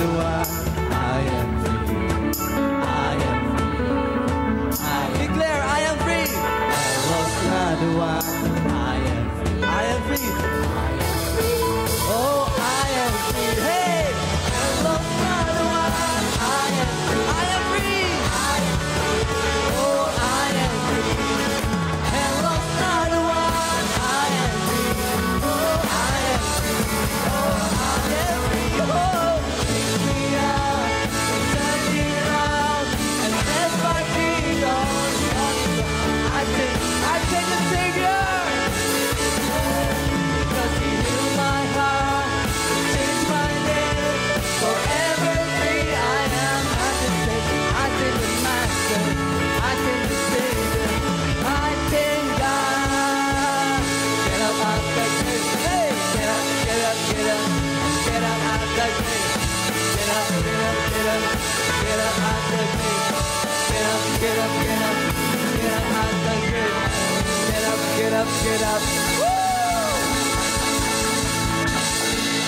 the one. I am free. I am free. I declare I am free. I lost not the one. I am free. I am free. I am free. Oh, I am free. Hey, I lost not the one. I am free. I am free. I am free. Oh, I am free. I lost not the one. I am free. Oh, I am free. Oh, I am free. Oh, pick me up, turn me around, and set my feet on solid ground. I take the Savior, because He healed my heart, changed my name, forever free I am. I take the Master, I take the Savior, I take God. Get up out the grave, hey, get up, get up, get up, get up out the grave. Get up, get up, get up, get up out the grave. Get up, get up, get up, get up out the grave. Get up, get up, get up.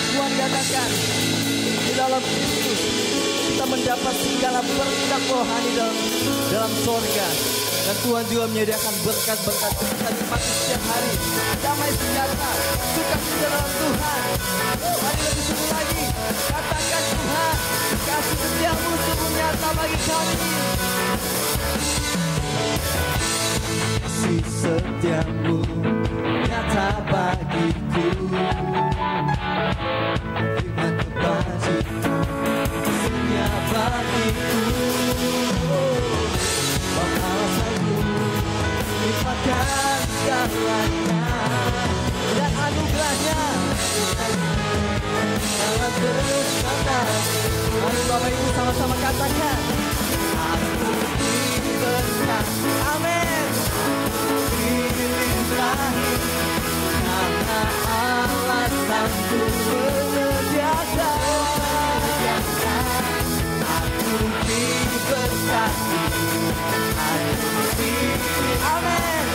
Tuhan katakan, di dalam Kristus kita mendapat segala berkat rohani dalam sorga. Dan Tuhan juga menyediakan berkat-berkat yang kita nikmati setiap hari. Damai sejahtera, sukacita dalam Tuhan. Mari lebih sungguh lagi, katakan Tuhan, kasih setiamu sungguh nyata bagi kami. Kasih setiamu nyata bagiku. Firman kebajikan kasihnya bagiku. Pengalasanmu limpahkan segalanya, dan anugerahnya sangat terus datang. Mari Bapak Ibu sama-sama katakan, aku diberkati. Amin. Dilimpahi karena alasanku menyediakan. Aku diberkati. Amin.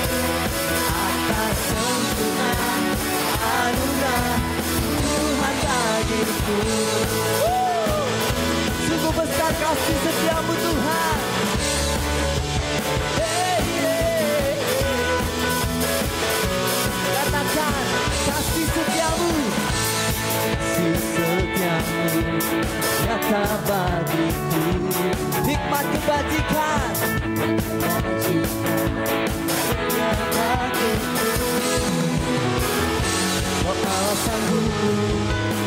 Atas sempurna anugerah Tuhan bagiku. Sungguh besar kasih setiamu Tuhan. Hey, hey. Katakan kasih setiamu. Kasih setiamu nyata bagiku. Hikmat kebajikan alasanmu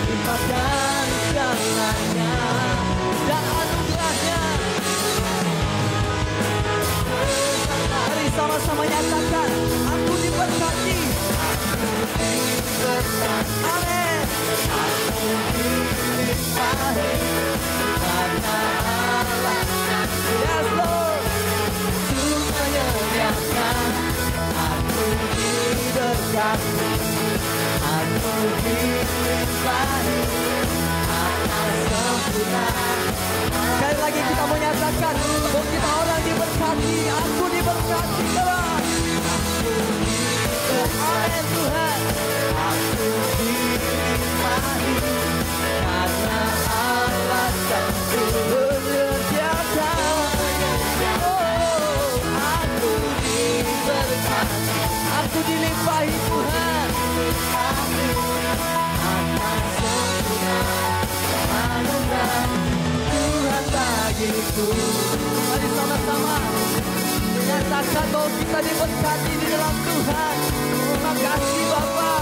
limpahkan segalanya, dan anugerahnya. Mari sama-sama nyatakan, aku diberkati. Amin. Aku dilimpahi karena Allah, yes Lord, Tuhan menyediakan. Aku diberkati. Aku dilimpahi atas sempurna. Sekali lagi kita menyatakan bahwa kita orang diberkati. Aku diberkati Tuhan. Amin Tuhan. Aku dilimpahi karena Allah Sang menyediakan. Oh, aku diberkati. Aku dilimpahi Tuhan. Tuhan bagiku. Mari sama-sama menyatakan bahwa kita diberkati di dalam Tuhan. Terima kasih Bapa.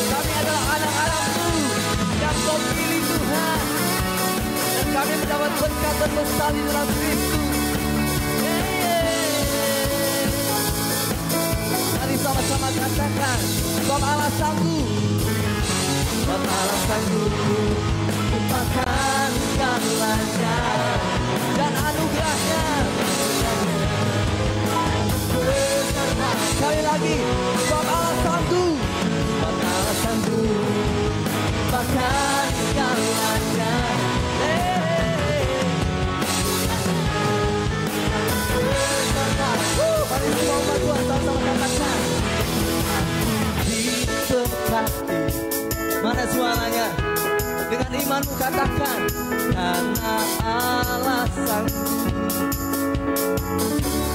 Kami adalah anak-anak-Mu yang Kau pilih Tuhan, dan kami mendapat berkat terbesar di dalam Kristus. Mari sama-sama katakan, Sebab Allah sanggup, sebab Allah sanggup limpahkan segalanya, dan anugerahnya beserta. Sekali lagi, sebab Allah sanggup, sebab Allah sanggup limpahkan segalanya. Mari semua umat Tuhan sama-sama katakan, diberkati Mana suaranya? Dengan imanmu katakan, karena alasanku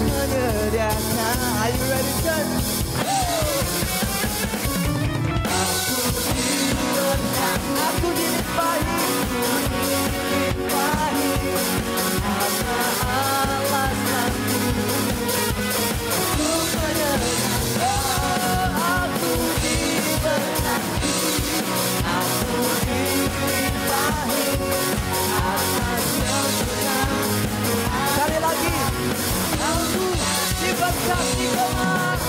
menyediakan. Are you ready, church? Aku dilimpahi karena alasanku untuk menyediakan. Aku diberkati, aku dilimpahi atas kebenaran. Sekali lagi, aku diberkati Tuhan.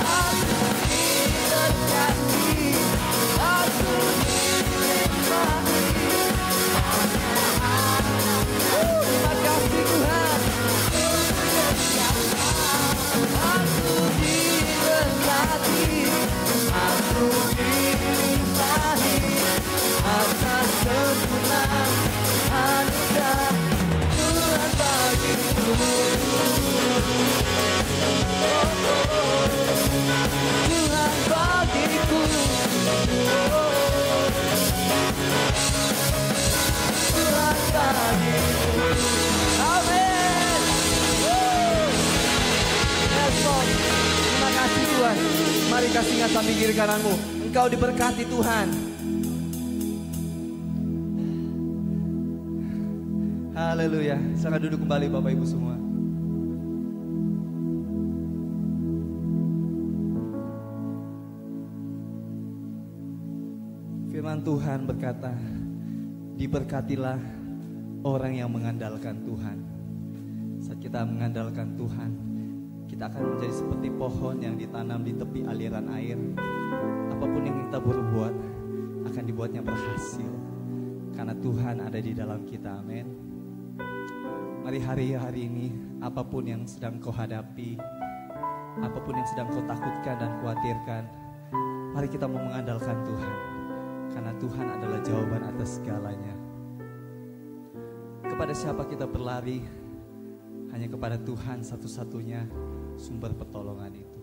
Aku diberkati, aku dilimpahi. Terima kasih Tuhan. Aku diberkati, aku dilimpahi atas sempurnaan anugerah Tuhan bagiku. Tuhan bagiku. Tuhan bagiku. Amin. Yes, Lord. Terima kasih Tuhan. Mari kasihkan samping kiri kananmu. Engkau diberkati Tuhan. Haleluya. Silakan duduk kembali Bapak Ibu semua. Firman Tuhan berkata, diberkatilah orang yang mengandalkan Tuhan. Saat kita mengandalkan Tuhan, kita akan menjadi seperti pohon yang ditanam di tepi aliran air. Apapun yang kita berbuat akan dibuatnya berhasil, karena Tuhan ada di dalam kita. Amin. Mari hari ini, apapun yang sedang kau hadapi, apapun yang sedang kau takutkan dan khawatirkan, mari kita mau mengandalkan Tuhan, karena Tuhan adalah jawaban atas segalanya. Kepada siapa kita berlari? Hanya kepada Tuhan satu-satunya sumber pertolongan itu.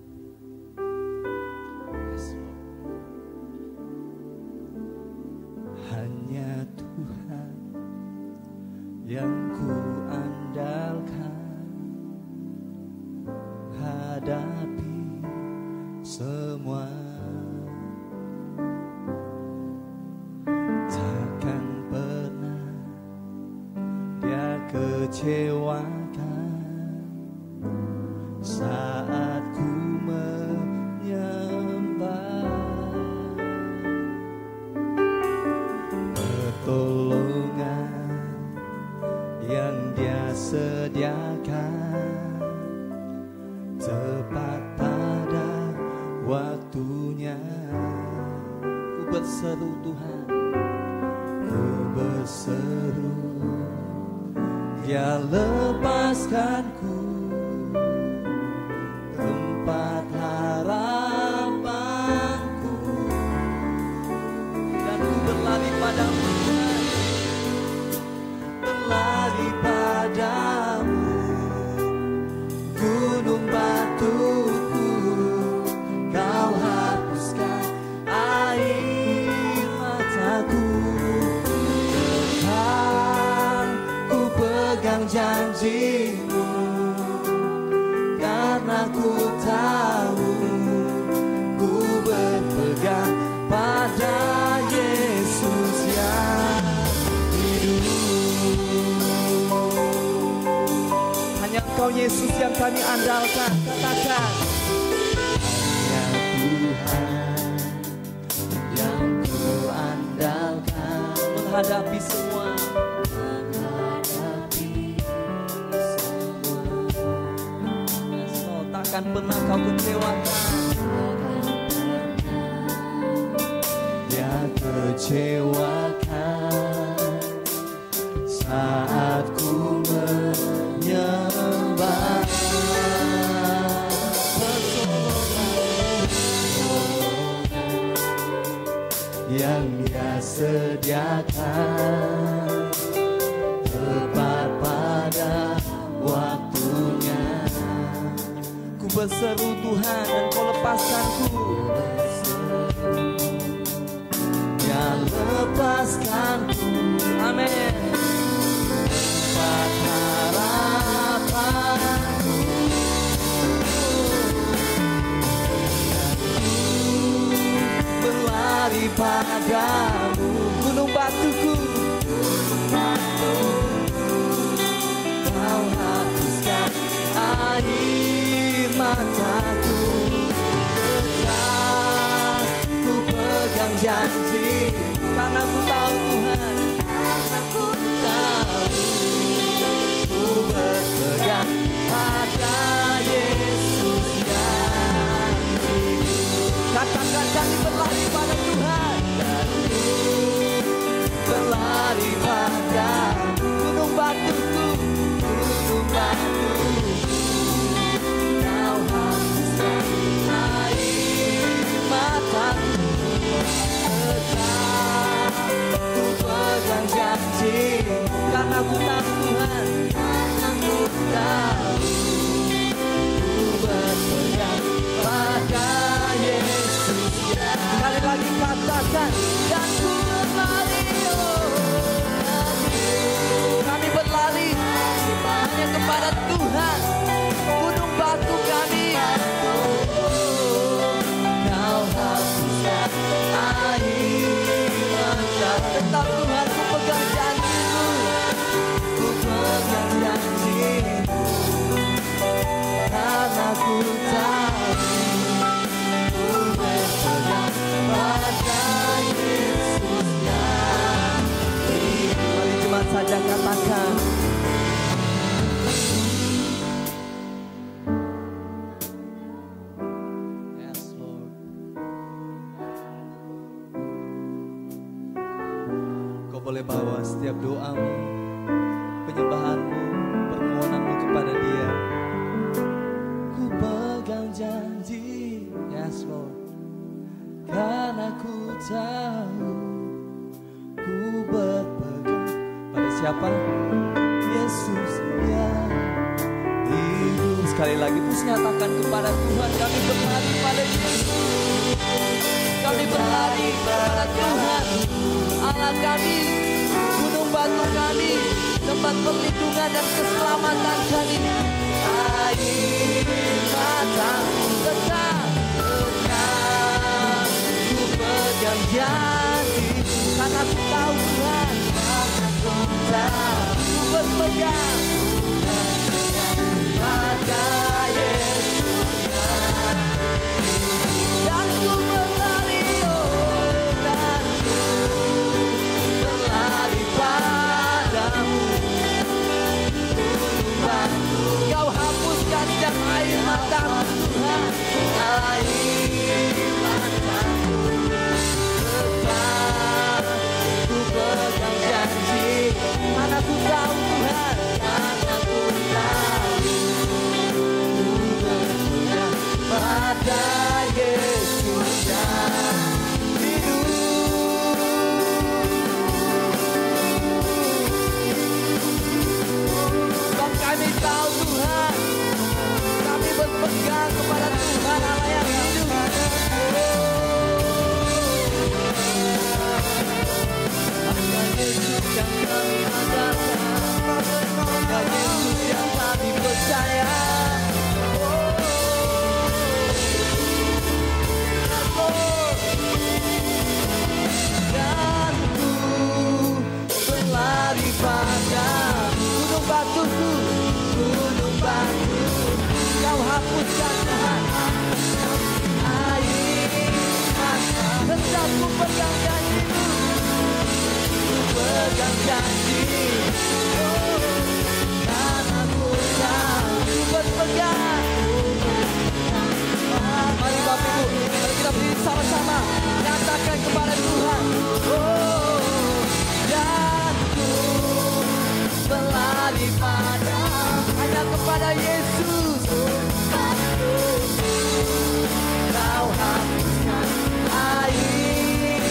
Yes, Lord. Hanya Tuhan yang ku andalkan, hadapi semua. Takkan pernah Dia kecewakan saat ku menyembah. Pertolongan yang Dia sediakan tepat pada waktunya. Ku berseru Tuhan, ku berseru, Dia lepaskanku tempat harapanku, dan ku berlari padamu Tuhan, berlari padamu. Gunung batuku kau hapuskan air mataku. Tuhan, ku pegang janji-Mu, karena ku tahu ku berpegang pada Yesus yang hidup. Hanya Engkau Yesus yang kami andalkan. Katakan, hanya Tuhan yang ku andalkan, menghadapi semua. Takkan pernah kau kecewakan. Dia kecewakan saat ku menyembah. Yang Dia sediakan tepat pada waktunya. Berseru Tuhan dan Kau lepaskanku. hapuskanku. Amin. Tempat harapanku, berlari padamu. Gunung batuku, kau hapuskan air mataku. Tetap ku pegang janji, karena ku tahu Tuhan, karena ku tahu ku berpegang pada Yesus yang hidup. Katakan kami berlari pada Tuhan, berlari pada gunung batuku, gunung batuku. Kau hapuskan air mataku. Tetap ku pegang janji, karena ku tahu Tuhan, karena ku tahu ku berpegang pada Yesus. Sekali lagi katakan, dan ku berlari, kami berlari hanya kepada Tuhan, gunung batu kami. Kau hapuskan air mata. Tetap Tuhan, ku pegang janji-Mu, ku pegang janji-Mu, karena ku tahu ku berpegang pada Yesus yang hidup. Mari jemaat saja katakan, yes Lord. Kau boleh bawa setiap doamu, penyembahanmu, permohonanmu kepada Dia. Ku pegang janji, yes Lord, karena ku tahu ku berpegang pada siapa? Yesus yang hidup. Sekali lagi terus nyatakan kepada Tuhan, kami berlari pada Yesus. Kami berlari kepada Tuhan, Allah kami, gunung batu kami, tempat perlindungan dan keselamatan kami. Air mataku tetap ku pegang janji, karena ku tahu Tuhan, karena ku tahu ku berpegang pada Yesus. Dan ku berlari, dan ku berlari padamu. Kau hapuskan setiap air mataku Tuhan, air mataku. Tetap ku pegang janji, karena ku tahu Tuhan, karena ku tahu ku berpegang pada Yesus yang hidup. Sebab kami tahu Tuhan, kami berpegang kepada Tuhan Allah yang hidup. Hanya Yesus yang kami andalkan, hanya Yesus yang kami percaya. Dan ku berlari pada gunung batuku, gunung batu. Kau hapuskan Tuhan air mata. Tetap ku pegang janji-Mu, ku pegang janji. Karena ku tahu ku berpegang. Mari Bapak Ibu, mari kita berdiri sama-sama, nyatakan kepada Tuhan, dan ku berlari pada hanya kepada Yesus. Kau hapuskan air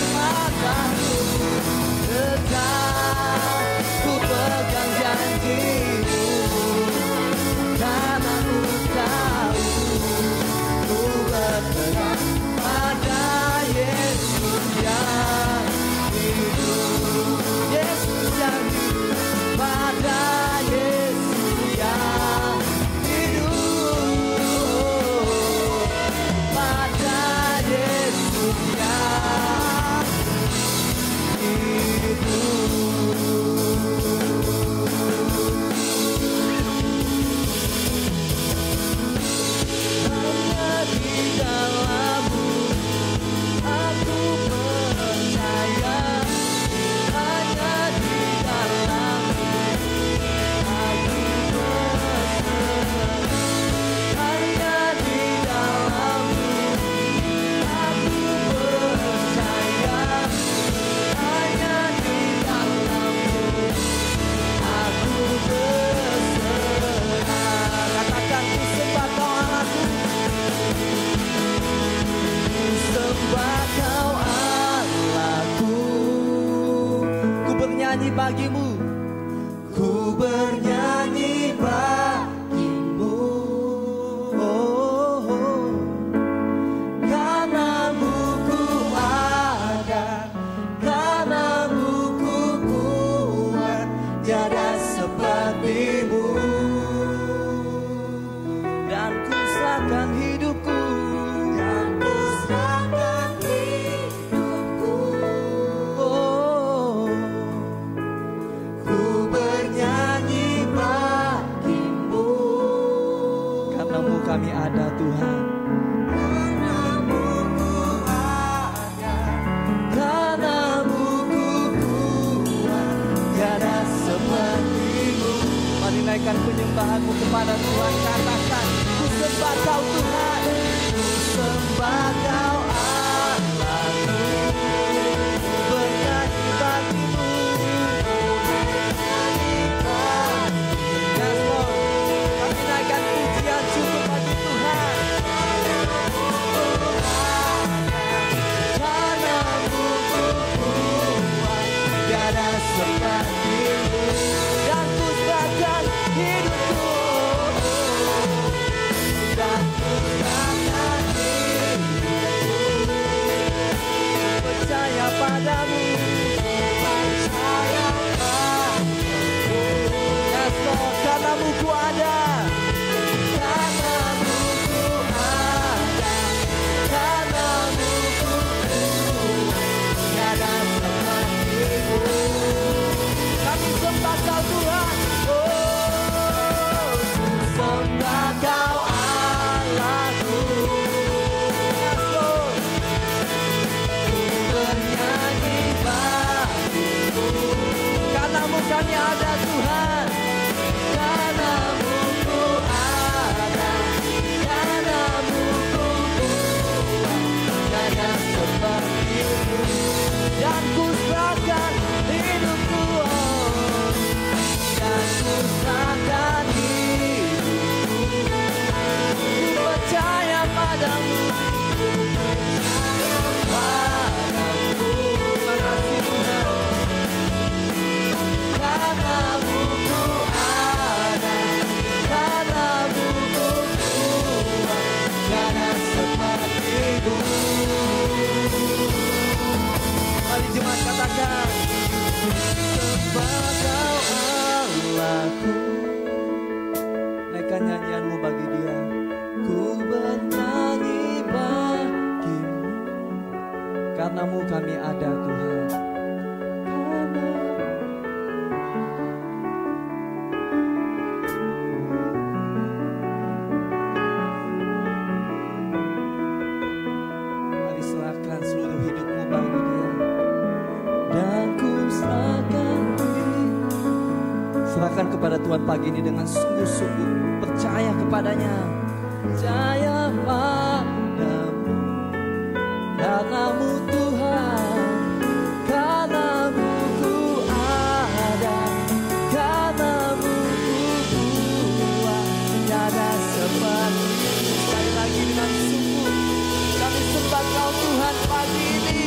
bernyanyi bagimu. Ku bernyanyi bagimu, oh, oh. Karenamu ku ada, karenamu ku kuat, tiada sepertimu. Dan ku serahkan hidupku, dan ku serahkan hidupku, oh. Ku bernyanyi bagimu. Karenamu kami ada Tuhan, karenamu ku ada, karenamu ku kuat, tiada sepertimu. Mari naikkan penyembahanmu kepada Tuhan. Katakan, ku sembah Kau Tuhan, ku sembah Kau Allahku, ku bernyanyi bagimu. Yes Lord, kami naikkan pujian syukur bagi Tuhan. Karenamu ku kuat, tiada sepertimu. Dan ku serahkan hidupku, dan ku serahkan hidupku, percaya padamu, percaya padamu. Yes Lord, karenamu ku ada, karenamu ku ada, karenamu ku kuat, tiada sepertimu. Kami sembah Kau Tuhan, oh, sembah Kau Allahku. Yes Lord, ku bernyanyi bagimu. Karenamu kami ada Tuhan, karenamu ku ada, karenamu ku kuat, tiada sepertimu. Dan ku serahkan hidupku, oh, dan ku serahkan hidupku, ku percaya padamu, padamu. Makasih Tuhan, karenamu ku ada, karenamu ku kuat, tiada sepertimu. Mari jemaat katakan, sembah Kau Allahku. Naikkan nyanyianmu bagi Dia. Ku bernyanyi bagimu, karenamu kami ada Tuhan. Mari serahkan seluruh hidupmu bagi Dia. Dan ku serahkan diri. Serahkan kepada Tuhan pagi ini dengan sungguh-sungguh. Percaya kepadanya. Percaya padamu, karenamu Tuhan, karenamu ku ada, karenamu ku kuat, tiada sepertimu. Sekali lagi dengan sungguh kami sembah Kau Tuhan pagi ini.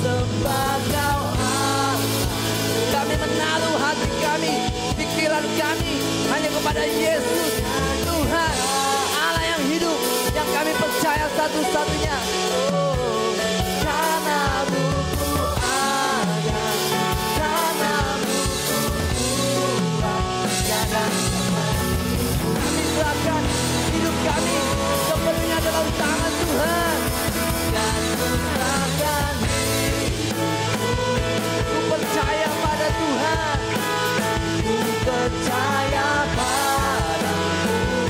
Sembah Kau Allah. Kami menaruh hati kami, pikiran kami hanya kepada Yesus Tuhan, Allah yang hidup, yang kami percaya satu-satunya. Oh, karenamu ku ada, karenamu ku kuat, tiada sepertimu. Kami serahkan hidup kami sepenuhnya dalam tangan Tuhan. Dan ku serahkan hidupku, ku percaya pada Tuhan, ku percaya padamu,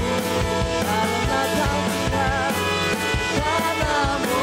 karena Kau Tuhan, karenamu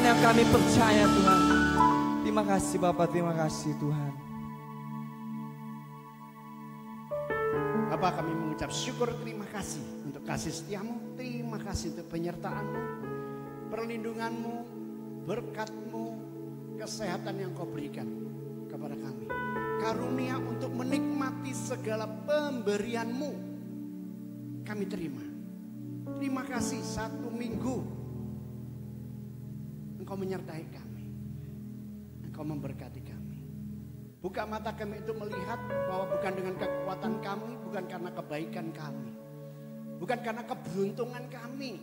yang kami percaya Tuhan. Terima kasih Bapak, terima kasih Tuhan. Bapak, kami mengucap syukur, terima kasih untuk kasih setiamu, terima kasih untuk penyertaanmu, perlindunganmu, berkatmu, kesehatan yang kau berikan kepada kami. Karunia untuk menikmati segala pemberianmu, kami terima. Terima kasih 1 minggu Engkau menyertai kami, Engkau memberkati kami. Buka mata kami itu melihat bahwa bukan dengan kekuatan kami, bukan karena kebaikan kami, bukan karena keberuntungan kami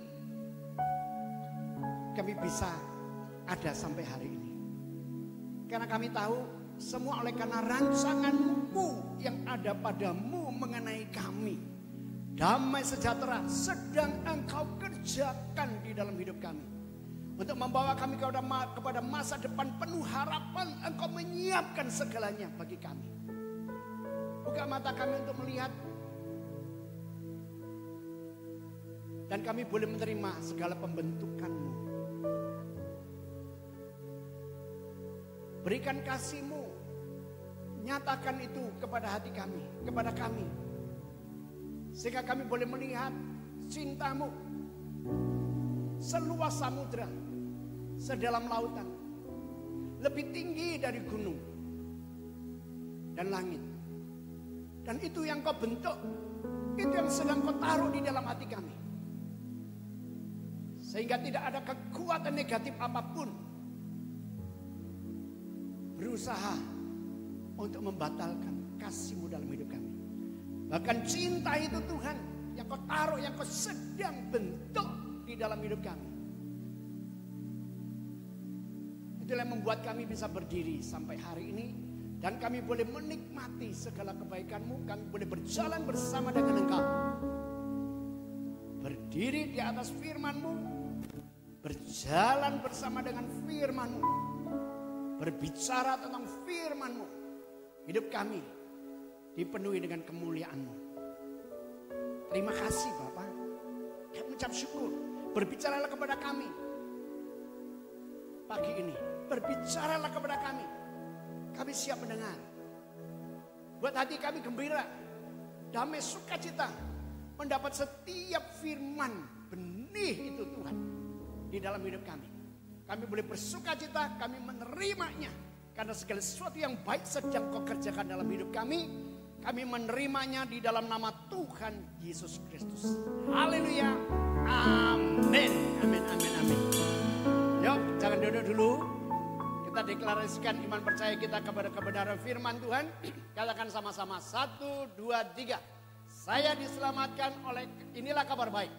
bisa ada sampai hari ini. Karena kami tahu semua oleh karena rancangan-Mu yang ada padamu mengenai kami. Damai sejahtera sedang Engkau kerjakan di dalam hidup kami. Untuk membawa kami kepada masa depan penuh harapan, Engkau menyiapkan segalanya bagi kami. Buka mata kami untuk melihat. Dan kami boleh menerima segala pembentukan-Mu. Berikan kasih-Mu. Nyatakan itu kepada hati kami, kepada kami. Sehingga kami boleh melihat cinta-Mu seluas samudra, sedalam lautan, lebih tinggi dari gunung dan langit. Dan itu yang Kau bentuk, itu yang sedang Kau taruh di dalam hati kami. Sehingga tidak ada kekuatan negatif apapun berusaha untuk membatalkan kasih-Mu dalam hidup kami. Bahkan cinta itu Tuhan yang Kau taruh, yang Kau sedang bentuk di dalam hidup kami. Itulah yang membuat kami bisa berdiri sampai hari ini. Dan kami boleh menikmati segala kebaikan-Mu. Kami boleh berjalan bersama dengan Engkau. Berdiri di atas firman-Mu. Berjalan bersama dengan firman-Mu. Berbicara tentang firman-Mu. Hidup kami dipenuhi dengan kemuliaan-Mu. Terima kasih Bapak. Kami ucap syukur. Berbicaralah kepada kami pagi ini. Berbicaralah kepada kami. Kami siap mendengar. Buat hati kami gembira, damai, sukacita, mendapat setiap firman benih itu Tuhan di dalam hidup kami. Kami boleh bersukacita, kami menerimanya. Karena segala sesuatu yang baik sedang Kau kerjakan dalam hidup kami. Kami menerimanya di dalam nama Tuhan Yesus Kristus. Haleluya. Amin. Amin, amin, amin. Yuk, jangan duduk dulu. Kita deklarasikan iman percaya kita kepada kebenaran firman Tuhan. Katakan sama-sama. 1, 2, 3. Saya diselamatkan oleh, inilah kabar baik.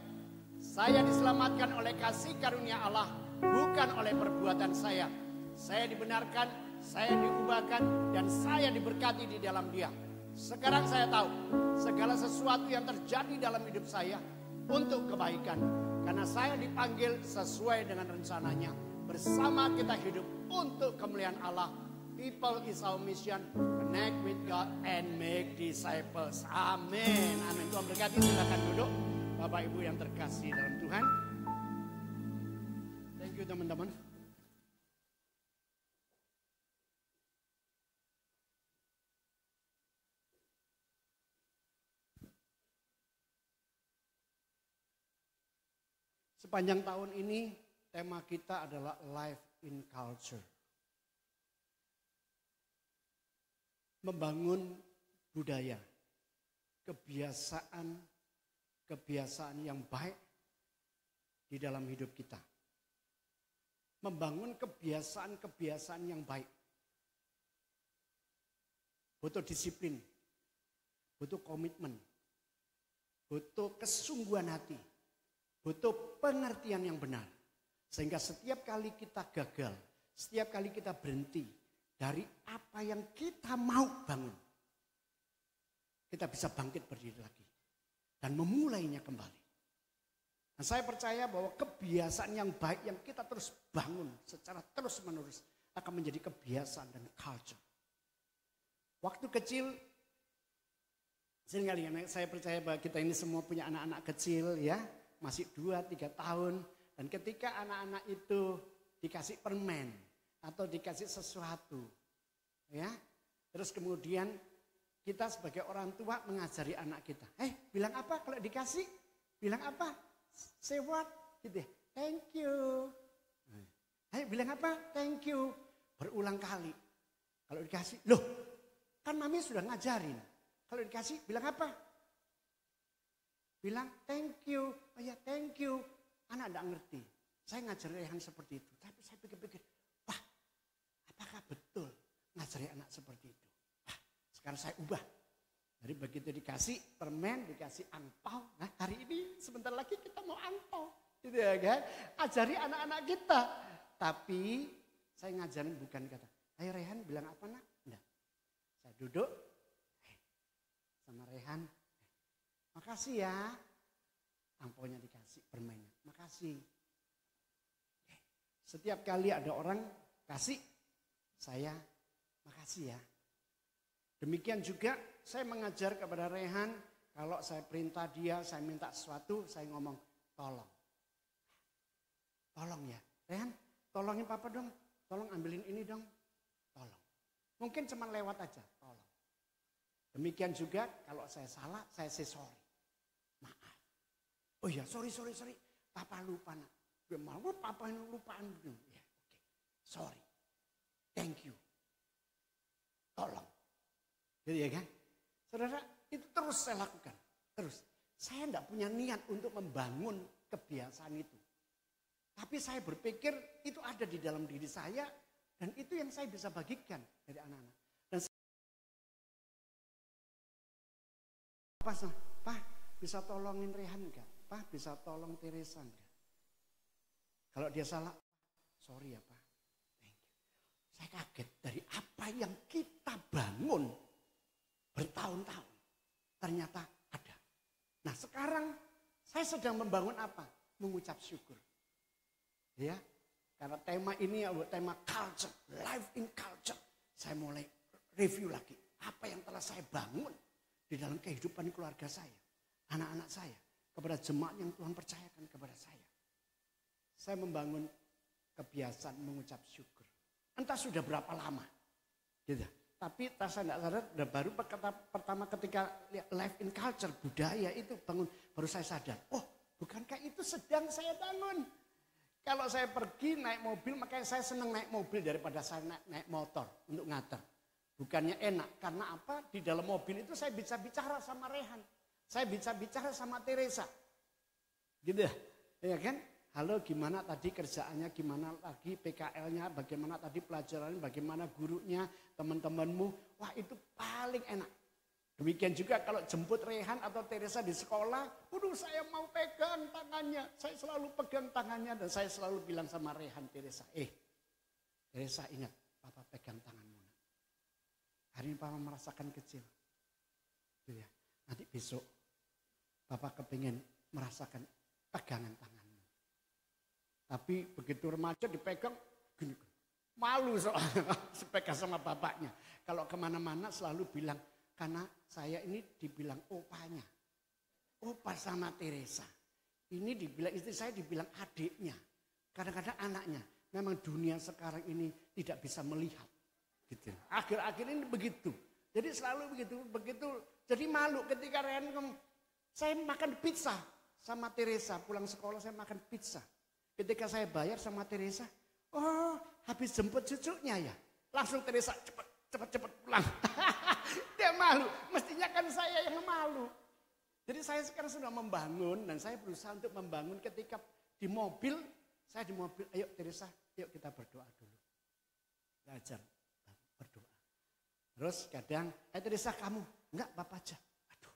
Saya diselamatkan oleh kasih karunia Allah, bukan oleh perbuatan saya. Saya dibenarkan, saya diubahkan, dan saya diberkati di dalam Dia. Sekarang saya tahu segala sesuatu yang terjadi dalam hidup saya untuk kebaikan. Karena saya dipanggil sesuai dengan rencananya. Bersama kita hidup untuk kemuliaan Allah. People is our mission. Connect with God and make disciples. Amin. Amin. Tuhan berkati. Silakan duduk. Bapak Ibu yang terkasih dalam Tuhan. Thank you teman-teman. Sepanjang tahun ini tema kita adalah Life in Culture. Membangun budaya, kebiasaan yang baik di dalam hidup kita. Membangun kebiasaan yang baik. Butuh disiplin, butuh komitmen, butuh kesungguhan hati. Butuh pengertian yang benar. Sehingga setiap kali kita gagal, setiap kali kita berhenti dari apa yang kita mau bangun, kita bisa bangkit berdiri lagi dan memulainya kembali. Nah, saya percaya bahwa kebiasaan yang baik yang kita terus bangun secara terus menerus akan menjadi kebiasaan dan culture. Waktu kecil, seringkali saya percaya bahwa kita ini semua punya anak-anak kecil ya. Masih 2-3 tahun. Dan ketika anak-anak itu dikasih permen atau dikasih sesuatu. Ya. Terus kemudian kita sebagai orang tua mengajari anak kita. Bilang apa kalau dikasih? Bilang apa? Say what? Gitu ya. Thank you. Bilang apa? Thank you. Berulang kali. Kalau dikasih, loh kan mami sudah ngajarin. Kalau dikasih bilang apa? Bilang thank you. Oh ya thank you. Anak tidak ngerti. Saya ngajari Rehan seperti itu. Tapi saya pikir-pikir, wah apakah betul ngajari anak seperti itu? Wah sekarang saya ubah. Jadi begitu dikasih permen, dikasih angpau. Nah hari ini sebentar lagi kita mau angpau. Gitu ya kan? Ajari anak-anak kita. Tapi saya ngajarin bukan kata, ayo Rehan bilang apa nak? Enggak. Saya duduk sama Rehan. Makasih ya. Angpaunya dikasih, permennya. Makasih. Setiap kali ada orang kasih, saya makasih ya. Demikian juga saya mengajar kepada Rehan, kalau saya perintah dia, saya minta sesuatu, saya ngomong tolong. Tolong ya. Rehan, tolongin papa dong. Tolong ambilin ini dong. Tolong. Mungkin cuma lewat aja, tolong. Demikian juga kalau saya salah, saya say sorry. Maaf. Oh ya, sorry. Papa lupa nak. Gue malu papa yang lupaan. Ya, oke. Sorry. Thank you. Tolong. Jadi ya kan? Saudara, itu terus saya lakukan. Terus. Saya tidak punya niat untuk membangun kebiasaan itu. Tapi saya berpikir itu ada di dalam diri saya. Dan itu yang saya bisa bagikan dari anak-anak. Dan Pak, bisa tolongin Rehan enggak? Pak, bisa tolong Teresa enggak? Kalau dia salah, sorry ya Pak. Thank you. Saya kaget dari apa yang kita bangun bertahun-tahun. Ternyata ada. Nah sekarang saya sedang membangun apa? Mengucap syukur. Ya, karena tema ini tema culture, life in culture. Saya mulai review lagi apa yang telah saya bangun di dalam kehidupan keluarga saya, anak-anak saya, kepada jemaat yang Tuhan percayakan kepada saya. Saya membangun kebiasaan mengucap syukur. Entah sudah berapa lama, gitu. Tapi saya tidak sadar, baru pertama ketika life in culture, budaya itu bangun, baru saya sadar. Oh, bukankah itu sedang saya bangun? Kalau saya pergi naik mobil, makanya saya senang naik mobil daripada saya naik motor untuk ngantar. Bukannya enak, karena apa? Di dalam mobil itu saya bisa bicara sama Rehan. Saya bisa bicara sama Teresa. Gitu ya kan? Halo gimana tadi kerjaannya, gimana lagi PKL-nya, bagaimana tadi pelajarannya, bagaimana gurunya, teman-temanmu. Wah itu paling enak. Demikian juga kalau jemput Rehan atau Teresa di sekolah, saya mau pegang tangannya. Saya selalu pegang tangannya dan saya selalu bilang sama Rehan, Teresa, Teresa ingat, Papa pegang tanganmu. Hari ini Papa merasakan kecil. Gitu ya. Nanti besok Papa kepingin merasakan pegangan tanganmu. Tapi begitu remaja dipegang, gini. Malu soalnya sepegang sama bapaknya. Kalau kemana-mana selalu bilang, karena saya ini dibilang opanya. Opa sama Teresa. Ini dibilang istri saya dibilang adiknya. Kadang-kadang anaknya. Memang dunia sekarang ini tidak bisa melihat. Gitu. Akhir-akhir ini begitu. Jadi selalu begitu. Jadi malu ketika Rehan ngomong, saya makan pizza sama Teresa. Pulang sekolah saya makan pizza. Ketika saya bayar sama Teresa, oh habis jemput cucunya ya. Langsung Teresa cepat pulang. Dia malu, mestinya kan saya yang malu. Jadi saya sekarang sudah membangun dan saya berusaha untuk membangun ketika di mobil. Saya di mobil, ayo Teresa, yuk kita berdoa dulu. Belajar berdoa. Terus kadang, Teresa kamu, enggak Bapak aja. Aduh,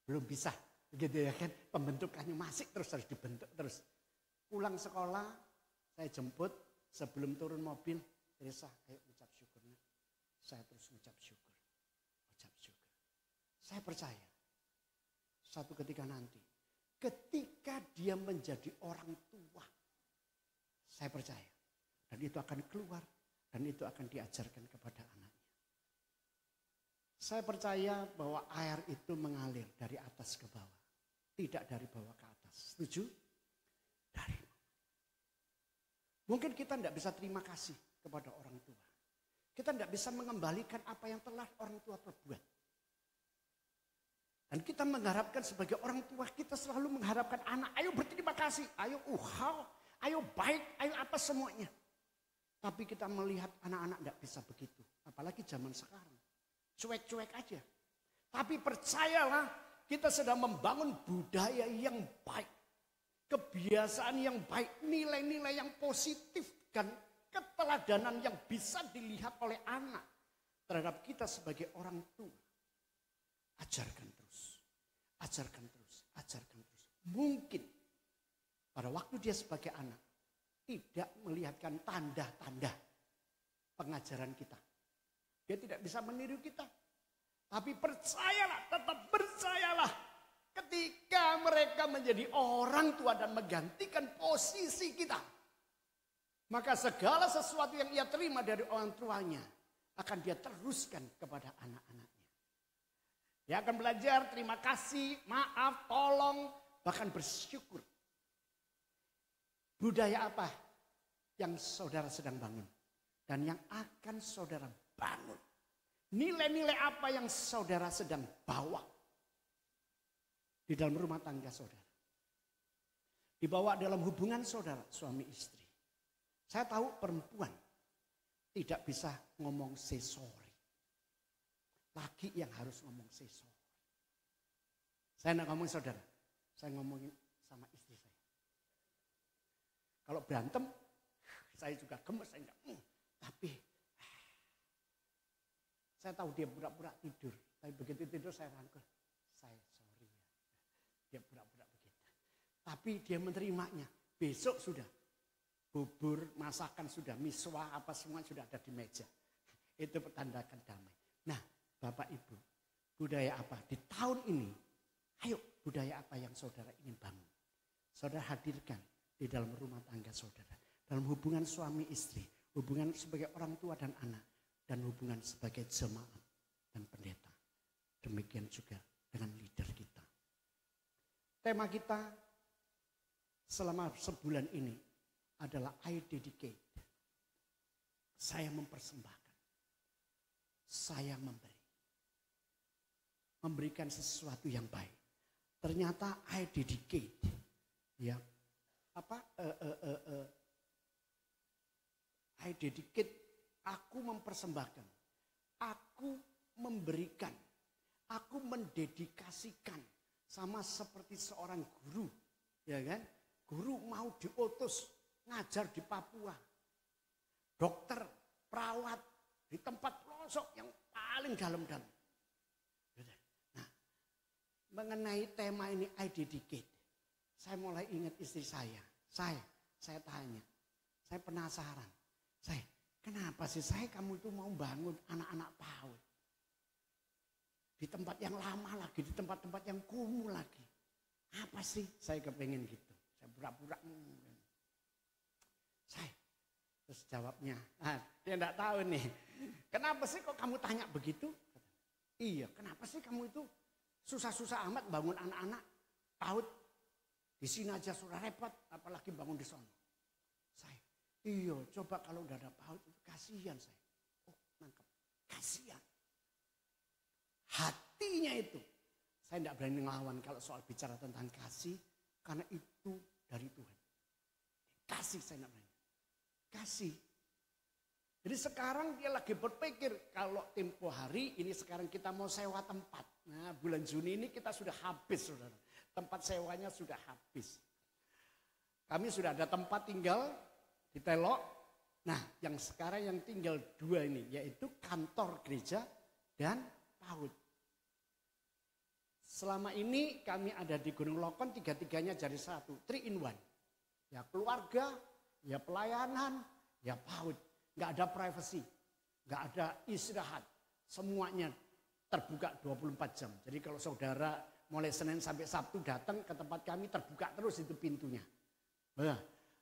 belum bisa. Begitu ya kan, pembentukannya masih terus harus dibentuk terus. Pulang sekolah, saya jemput, sebelum turun mobil, Teresa, ayo ucap syukurnya. Saya terus ucap syukur. Saya percaya, satu ketika nanti, ketika dia menjadi orang tua, saya percaya, dan itu akan keluar, dan itu akan diajarkan kepada anaknya. Saya percaya bahwa air itu mengalir dari atas ke bawah, tidak dari bawah ke atas. Setuju? Mungkin kita tidak bisa terima kasih kepada orang tua. Kita tidak bisa mengembalikan apa yang telah orang tua perbuat. Dan kita mengharapkan sebagai orang tua, kita selalu mengharapkan anak, ayo berterima kasih, ayo ayo baik, ayo apa semuanya. Tapi kita melihat anak-anak tidak bisa begitu. Apalagi zaman sekarang. Cuek-cuek aja. Tapi percayalah, kita sedang membangun budaya yang baik. Kebiasaan yang baik, nilai-nilai yang positif dan keteladanan yang bisa dilihat oleh anak terhadap kita sebagai orang tua. Ajarkan terus, ajarkan terus, ajarkan terus. Mungkin pada waktu dia sebagai anak tidak melihatkan tanda-tanda pengajaran kita. Dia tidak bisa meniru kita. Tapi percayalah, tetap percayalah. Ketika mereka menjadi orang tua dan menggantikan posisi kita, maka segala sesuatu yang ia terima dari orang tuanya akan dia teruskan kepada anak-anaknya. Dia akan belajar terima kasih, maaf, tolong, bahkan bersyukur. Budaya apa yang saudara sedang bangun dan yang akan saudara bangun? Nilai-nilai apa yang saudara sedang bawa di dalam rumah tangga saudara? Dibawa dalam hubungan saudara, suami istri. Saya tahu perempuan tidak bisa ngomong say sorry. Laki yang harus ngomong say sorry. Saya tidak ngomong saudara, saya ngomongin sama istri saya. Kalau berantem, saya juga gemes, saya enggak. Tapi saya tahu dia pura-pura tidur. Tapi begitu tidur saya rangkul. Saya sorry ya. Dia pura-pura begitu. Tapi dia menerimanya. Besok sudah. Bubur, masakan sudah, miswa, apa semua sudah ada di meja. Itu pertandakan damai. Nah, Bapak Ibu, budaya apa? Di tahun ini, ayo budaya apa yang saudara ingin bangun? Saudara hadirkan di dalam rumah tangga saudara. Dalam hubungan suami istri, hubungan sebagai orang tua dan anak, dan hubungan sebagai jemaat dan pendeta. Demikian juga dengan leader kita. Tema kita selama sebulan ini adalah I dedicate. Saya mempersembahkan. Saya memberi. Memberikan sesuatu yang baik. Ternyata I dedicate. Ya. I dedicate. Aku mempersembahkan. Aku memberikan. Aku mendedikasikan. Sama seperti seorang guru. Ya kan? Guru mau diutus ngajar di Papua. Dokter, perawat di tempat pelosok yang paling dalam-dalam. Nah, mengenai tema ini I dedicate. Saya mulai ingat istri saya. Saya tanya. Saya penasaran. Kenapa sih kamu itu mau bangun anak-anak PAUD? Di tempat yang lama lagi, di tempat-tempat yang kumuh lagi. Apa sih saya kepengen gitu. Saya pura-pura. Terus jawabnya, dia enggak tahu nih. Kenapa sih kok kamu tanya begitu? Iya, kenapa sih kamu itu susah-susah amat bangun anak-anak PAUD? Di sini aja sudah repot, apalagi bangun di sana. Iya, coba kalau udah ada PAUD itu kasihan saya. Oh, nangkep. Kasihan. Hatinya itu. Saya tidak berani ngelawan kalau soal bicara tentang kasih. Karena itu dari Tuhan. Kasih saya tidak berani. Kasih. Jadi sekarang dia lagi berpikir kalau tempo hari ini sekarang kita mau sewa tempat. Nah bulan Juni ini kita sudah habis saudara. Tempat sewanya sudah habis. Kami sudah ada tempat tinggal di Telok. Nah yang sekarang yang tinggal 2 ini yaitu kantor gereja dan PAUD. Selama ini kami ada di Gunung Lokon 3-3-nya jadi 1. 3 in 1. Ya keluarga, ya pelayanan, ya PAUD. Gak ada privacy, gak ada istirahat. Semuanya terbuka 24 jam. Jadi kalau saudara mulai Senin sampai Sabtu datang ke tempat kami terbuka terus itu pintunya. Nah,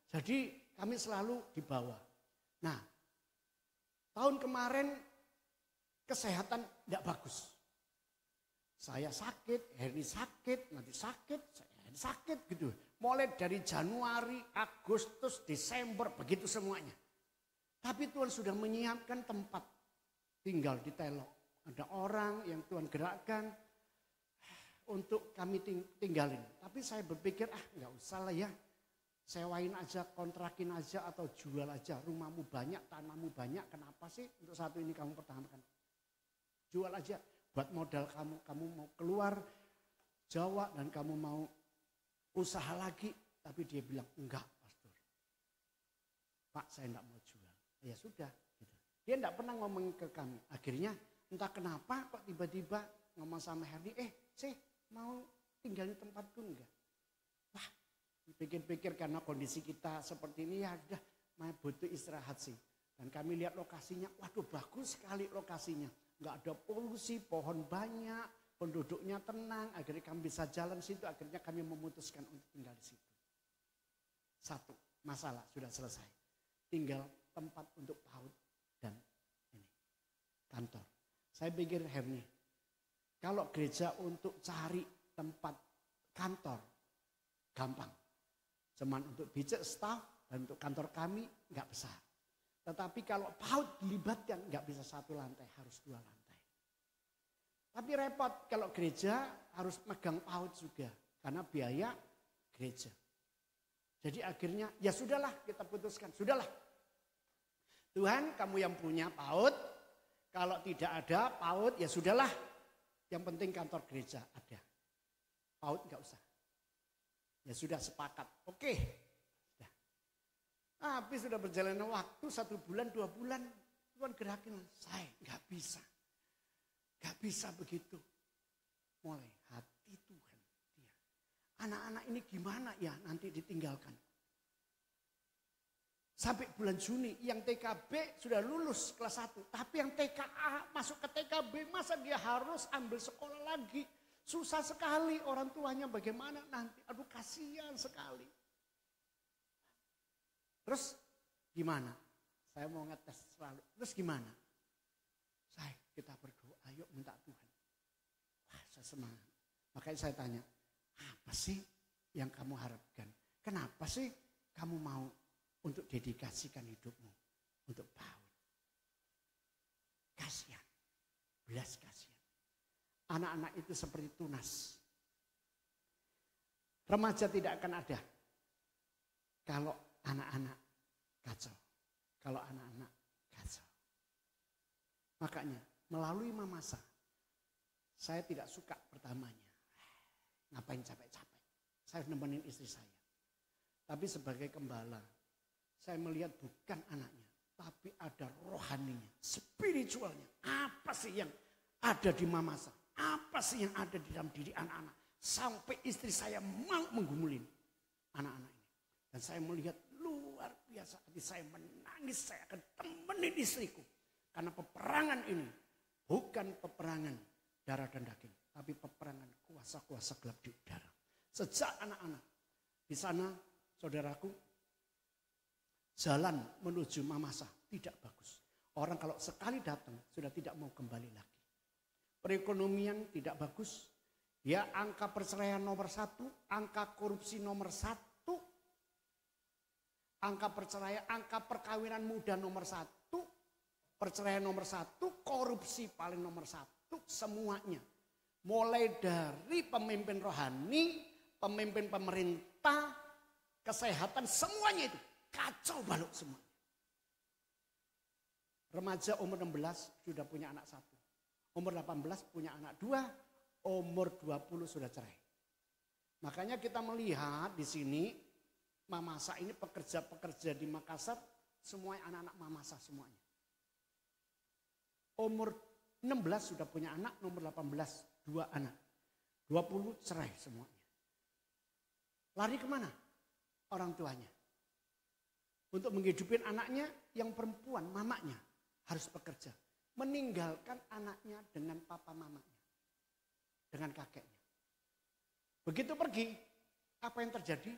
jadi kami selalu di bawah. Nah tahun kemarin kesehatan gak bagus. Saya sakit, Herni sakit, nanti sakit, saya sakit gitu. Mulai dari Januari, Agustus, Desember, begitu semuanya. Tapi Tuhan sudah menyiapkan tempat tinggal di Telok. Ada orang yang Tuhan gerakkan untuk kami tinggalin. Tapi saya berpikir, nggak usah lah ya. Sewain aja, kontrakin aja atau jual aja. Rumahmu banyak, tanahmu banyak. Kenapa sih untuk satu ini kamu pertahankan? Jual aja buat modal kamu. Kamu mau keluar Jawa dan kamu mau usaha lagi. Tapi dia bilang, enggak pastor. Pak, saya enggak mau jual. Ya sudah. Gitu. Dia enggak pernah ngomong ke kami. Akhirnya entah kenapa kok tiba-tiba ngomong sama Herdi. Sih mau tinggal di tempatku enggak? Wah, pikir-pikir karena kondisi kita seperti ini ya udah butuh istirahat sih. Dan kami lihat lokasinya, waduh bagus sekali lokasinya. Enggak ada polusi, pohon banyak, penduduknya tenang. Akhirnya kami bisa jalan situ, akhirnya kami memutuskan untuk tinggal di situ. Satu, masalah sudah selesai. Tinggal tempat untuk PAUD dan ini kantor. Saya pikir Herni, kalau gereja untuk cari tempat kantor gampang. Cuman untuk bijak staff dan untuk kantor kami nggak besar. Tetapi kalau PAUD dilibatkan nggak bisa satu lantai, harus dua lantai. Tapi repot kalau gereja harus megang PAUD juga karena biaya gereja. Jadi akhirnya ya sudahlah kita putuskan, sudahlah. Tuhan kamu yang punya PAUD, kalau tidak ada PAUD ya sudahlah. Yang penting kantor gereja ada. PAUD enggak usah. Ya sudah sepakat, oke. Sudah. Habis sudah berjalan waktu 1 bulan, 2 bulan. Tuhan gerakin, saya enggak bisa. Enggak bisa begitu. Mulai hati Tuhan. Dia. Anak-anak ini gimana ya nanti ditinggalkan. Sampai bulan Juni yang TKB sudah lulus kelas 1. Tapi yang TKA masuk ke TKB masa dia harus ambil sekolah lagi. Susah sekali orang tuanya bagaimana nanti. Aduh kasihan sekali. Terus gimana? Saya mau ngetes selalu. Terus gimana? Kita berdoa yuk minta Tuhan. Wah saya semangat. Makanya saya tanya. Apa sih yang kamu harapkan? Kenapa sih kamu mau untuk dedikasikan hidupmu untuk PAUD? Kasihan, belas kasihan. Anak-anak itu seperti tunas. Remaja tidak akan ada kalau anak-anak kacau. Kalau anak-anak kacau. Makanya melalui Mamasa, saya tidak suka pertamanya. Ngapain capek-capek. Saya nemenin istri saya. Tapi sebagai gembala, saya melihat bukan anaknya, tapi ada rohaninya, spiritualnya. Apa sih yang ada di Mamasa? Apa sih yang ada di dalam diri anak-anak? Sampai istri saya mau menggumulin anak-anak ini. Dan saya melihat luar biasa. Hati saya menangis, saya akan temenin istriku. Karena peperangan ini bukan peperangan darah dan daging. Tapi peperangan kuasa-kuasa gelap di udara. Sejak anak-anak di sana, saudaraku, jalan menuju Mamasa tidak bagus. Orang kalau sekali datang sudah tidak mau kembali lagi. Perekonomian tidak bagus. Ya angka perceraian nomor 1, angka korupsi nomor 1. Angka perceraian, angka perkawinan muda nomor 1. Perceraian nomor 1, korupsi paling nomor 1. Semuanya. Mulai dari pemimpin rohani, pemimpin pemerintah, kesehatan, semuanya itu. Kacau balau semua. Remaja umur 16 sudah punya anak 1. Umur 18 punya anak 2. Umur 20 sudah cerai. Makanya kita melihat di sini Mamasa ini pekerja-pekerja di Makassar semuanya anak-anak Mamasa semuanya. Umur 16 sudah punya anak, umur 18 2 anak. 20 cerai semuanya. Lari kemana? Orang tuanya. Untuk menghidupin anaknya yang perempuan, mamanya harus bekerja. Meninggalkan anaknya dengan papa mamanya. Dengan kakeknya. Begitu pergi, apa yang terjadi?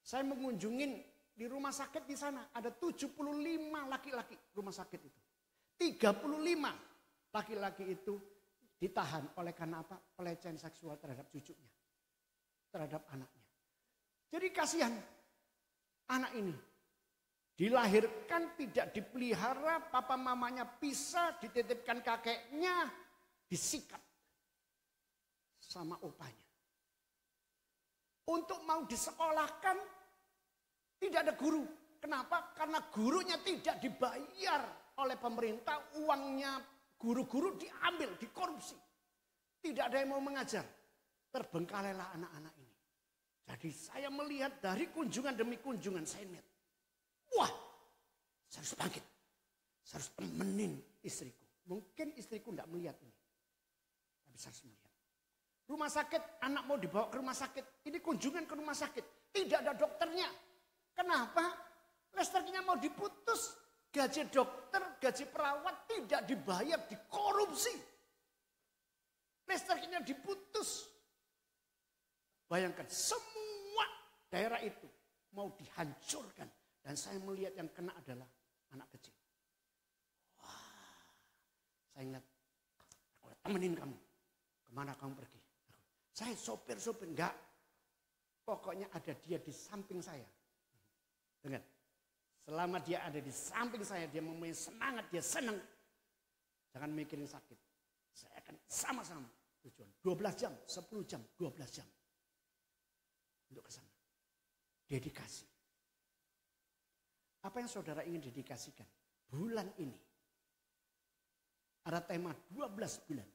Saya mengunjungin di rumah sakit di sana. Ada 75 laki-laki rumah sakit itu. 35 laki-laki itu ditahan oleh karena apa? Pelecehan seksual terhadap cucunya. Terhadap anaknya. Jadi kasihan anak ini. Dilahirkan tidak dipelihara, papa mamanya pisah, dititipkan kakeknya, disikat sama opanya. Untuk mau disekolahkan tidak ada guru. Kenapa? Karena gurunya tidak dibayar oleh pemerintah, uangnya guru-guru diambil, dikorupsi. Tidak ada yang mau mengajar. Terbengkalailah anak-anak ini. Jadi saya melihat dari kunjungan demi kunjungan saya lihat. Wah, saya harus bangkit. Saya harus temenin istriku. Mungkin istriku tidak melihat ini. Tapi saya harus melihat. Rumah sakit, anak mau dibawa ke rumah sakit. Ini kunjungan ke rumah sakit. Tidak ada dokternya. Kenapa? Listriknya mau diputus. Gaji dokter, gaji perawat tidak dibayar, dikorupsi. Listriknya diputus. Bayangkan semua daerah itu mau dihancurkan. Dan saya melihat yang kena adalah anak kecil. Wah, saya ingat, aku temenin kamu. Kemana kamu pergi? Saya sopir-sopir, enggak. Pokoknya ada dia di samping saya. Dengar, selama dia ada di samping saya, dia mempunyai semangat, dia senang. Jangan mikirin sakit. Saya akan sama-sama tujuan. 12 jam, 10 jam, 12 jam. Untuk ke sana. Dedikasi. Apa yang saudara ingin dedikasikan? Bulan ini. Ada tema 12 bulan.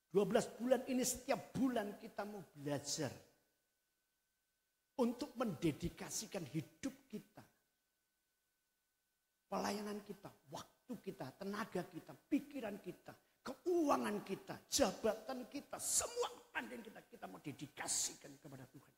12 bulan ini setiap bulan kita mau belajar. Untuk mendedikasikan hidup kita. Pelayanan kita, waktu kita, tenaga kita, pikiran kita, keuangan kita, jabatan kita, semua pandang kita mau dedikasikan kepada Tuhan.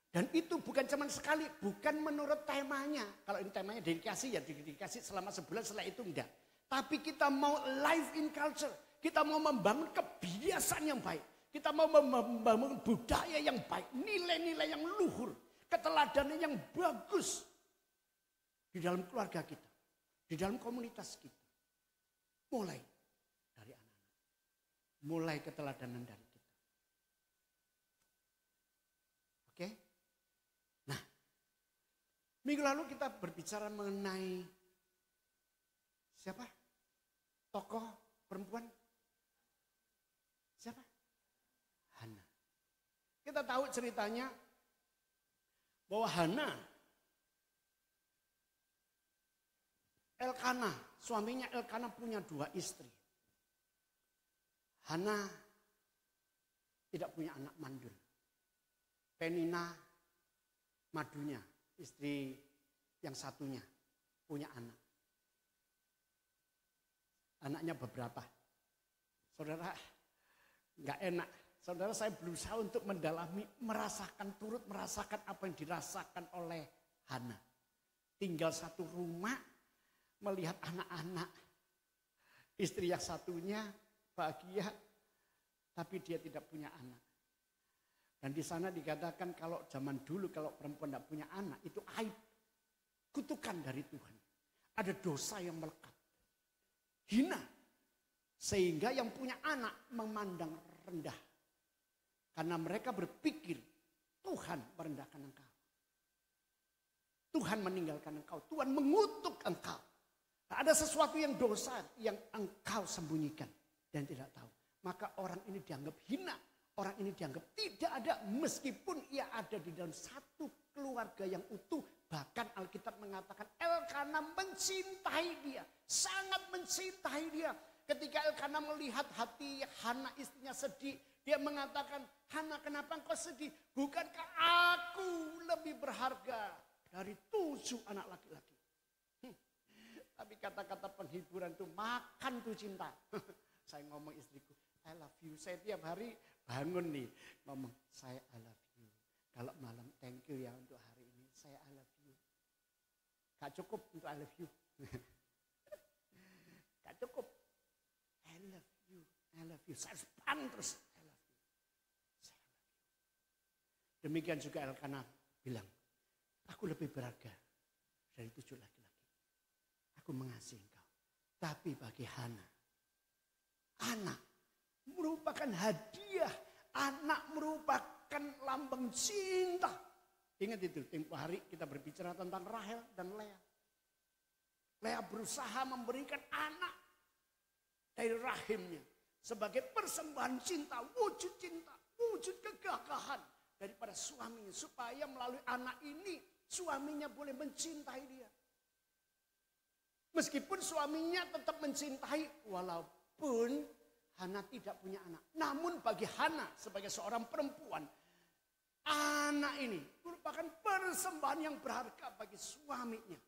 Dan itu bukan cuma sekali, bukan menurut temanya. Kalau ini temanya dedikasi, ya dedikasi selama sebulan, setelah itu enggak. Tapi kita mau live in culture. Kita mau membangun kebiasaan yang baik. Kita mau membangun budaya yang baik. Nilai-nilai yang luhur. Keteladanan yang bagus. Di dalam keluarga kita. Di dalam komunitas kita. Mulai dari anak-anak. Mulai keteladanan dari kita. Oke? Nah, minggu lalu kita berbicara mengenai siapa? Tokoh perempuan? Siapa? Hana. Kita tahu ceritanya bahwa Hana, Elkana, suaminya Elkana punya 2 istri. Hana tidak punya anak mandul. Penina, madunya, istri yang satunya punya anak. Anaknya beberapa. Saudara, nggak enak. Saudara, saya berusaha untuk mendalami, turut merasakan apa yang dirasakan oleh Hana. Tinggal satu rumah, melihat anak-anak. Istri yang satunya bahagia, tapi dia tidak punya anak. Dan di sana dikatakan kalau zaman dulu kalau perempuan tidak punya anak, itu aib. Kutukan dari Tuhan. Ada dosa yang melekat. Hina. Sehingga yang punya anak memandang rendah. Karena mereka berpikir Tuhan merendahkan engkau. Tuhan meninggalkan engkau. Tuhan mengutuk engkau. Ada sesuatu yang dosa yang engkau sembunyikan dan tidak tahu. Maka orang ini dianggap hina. Orang ini dianggap tidak ada meskipun ia ada di dalam satu keluarga yang utuh. Bahkan Alkitab mengatakan Elkana mencintai dia. Sangat mencintai dia. Ketika Elkana melihat hati Hana istrinya sedih. Dia mengatakan, Hana kenapa engkau sedih? Bukankah aku lebih berharga dari 7 anak laki-laki? Tapi kata-kata penghiburan itu makan tuh cinta. Saya ngomong istriku, I love you. Saya tiap hari bangun nih ngomong, saya I love you. Kalau malam thank you ya untuk hari ini. Saya I love you. Gak cukup untuk I love you. Gak cukup. I love you. I love you. Saya harus bangun terus. I love you. Saya love you. Demikian juga Elkana bilang, aku lebih berharga dari 7 laki-laki. Aku mengasihi engkau. Tapi bagi Hana, anak merupakan hadiah Anak merupakan lambang cinta. Ingat itu, tempo hari kita berbicara tentang Rahel dan Lea. Lea berusaha memberikan anak dari rahimnya sebagai persembahan cinta, wujud kegagahan daripada suaminya. Supaya melalui anak ini suaminya boleh mencintai dia. Meskipun suaminya tetap mencintai walaupun Hana tidak punya anak. Namun bagi Hana sebagai seorang perempuan, anak ini merupakan persembahan yang berharga bagi suaminya.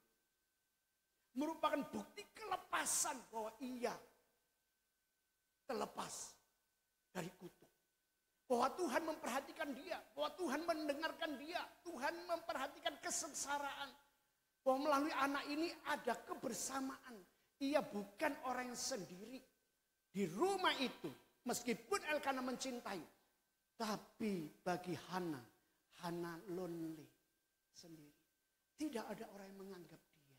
Merupakan bukti kelepasan bahwa ia terlepas dari kutuk. Bahwa Tuhan memperhatikan dia, bahwa Tuhan mendengarkan dia, Tuhan memperhatikan kesengsaraan. Bahwa melalui anak ini ada kebersamaan. Ia bukan orang yang sendiri. Di rumah itu, meskipun Elkana mencintai, tapi bagi Hana lonely sendiri. Tidak ada orang yang menganggap dia.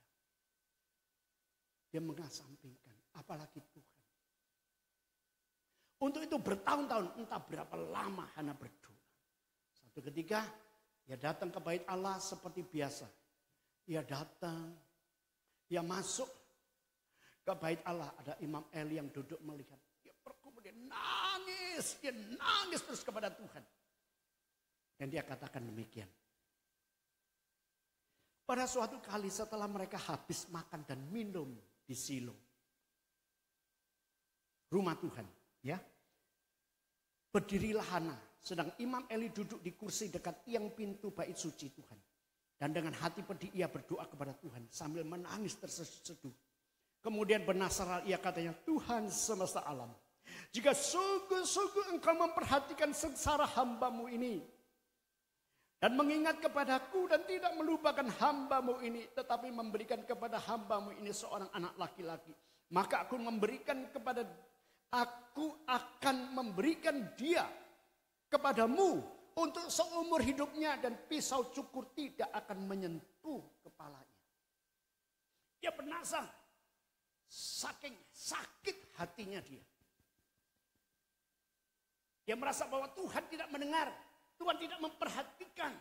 Dia mengesampingkan, apalagi Tuhan. Untuk itu bertahun-tahun, entah berapa lama Hana berdoa. Satu ketika, dia datang ke bait Allah seperti biasa. Dia datang, dia masuk ke bait Allah. Ada Imam Eli yang duduk melihat. Dia kemudian nangis, dia nangis terus kepada Tuhan. Dan dia katakan demikian. Pada suatu kali setelah mereka habis makan dan minum di Silo, rumah Tuhan, ya. Berdirilah Hana, sedang Imam Eli duduk di kursi dekat tiang pintu bait suci Tuhan. Dan dengan hati pedih ia berdoa kepada Tuhan sambil menangis terseduh. Kemudian bernasarlah ia katanya, Tuhan semesta alam, jika sungguh-sungguh engkau memperhatikan sengsara hambamu ini, dan mengingat kepadaku dan tidak melupakan hambamu ini, tetapi memberikan kepada hambamu ini seorang anak laki-laki, maka aku akan memberikan dia kepadamu untuk seumur hidupnya, dan pisau cukur tidak akan menyentuh kepalanya. Dia penasaran, saking sakit hatinya dia. Dia merasa bahwa Tuhan tidak mendengar, Tuhan tidak memperhatikan,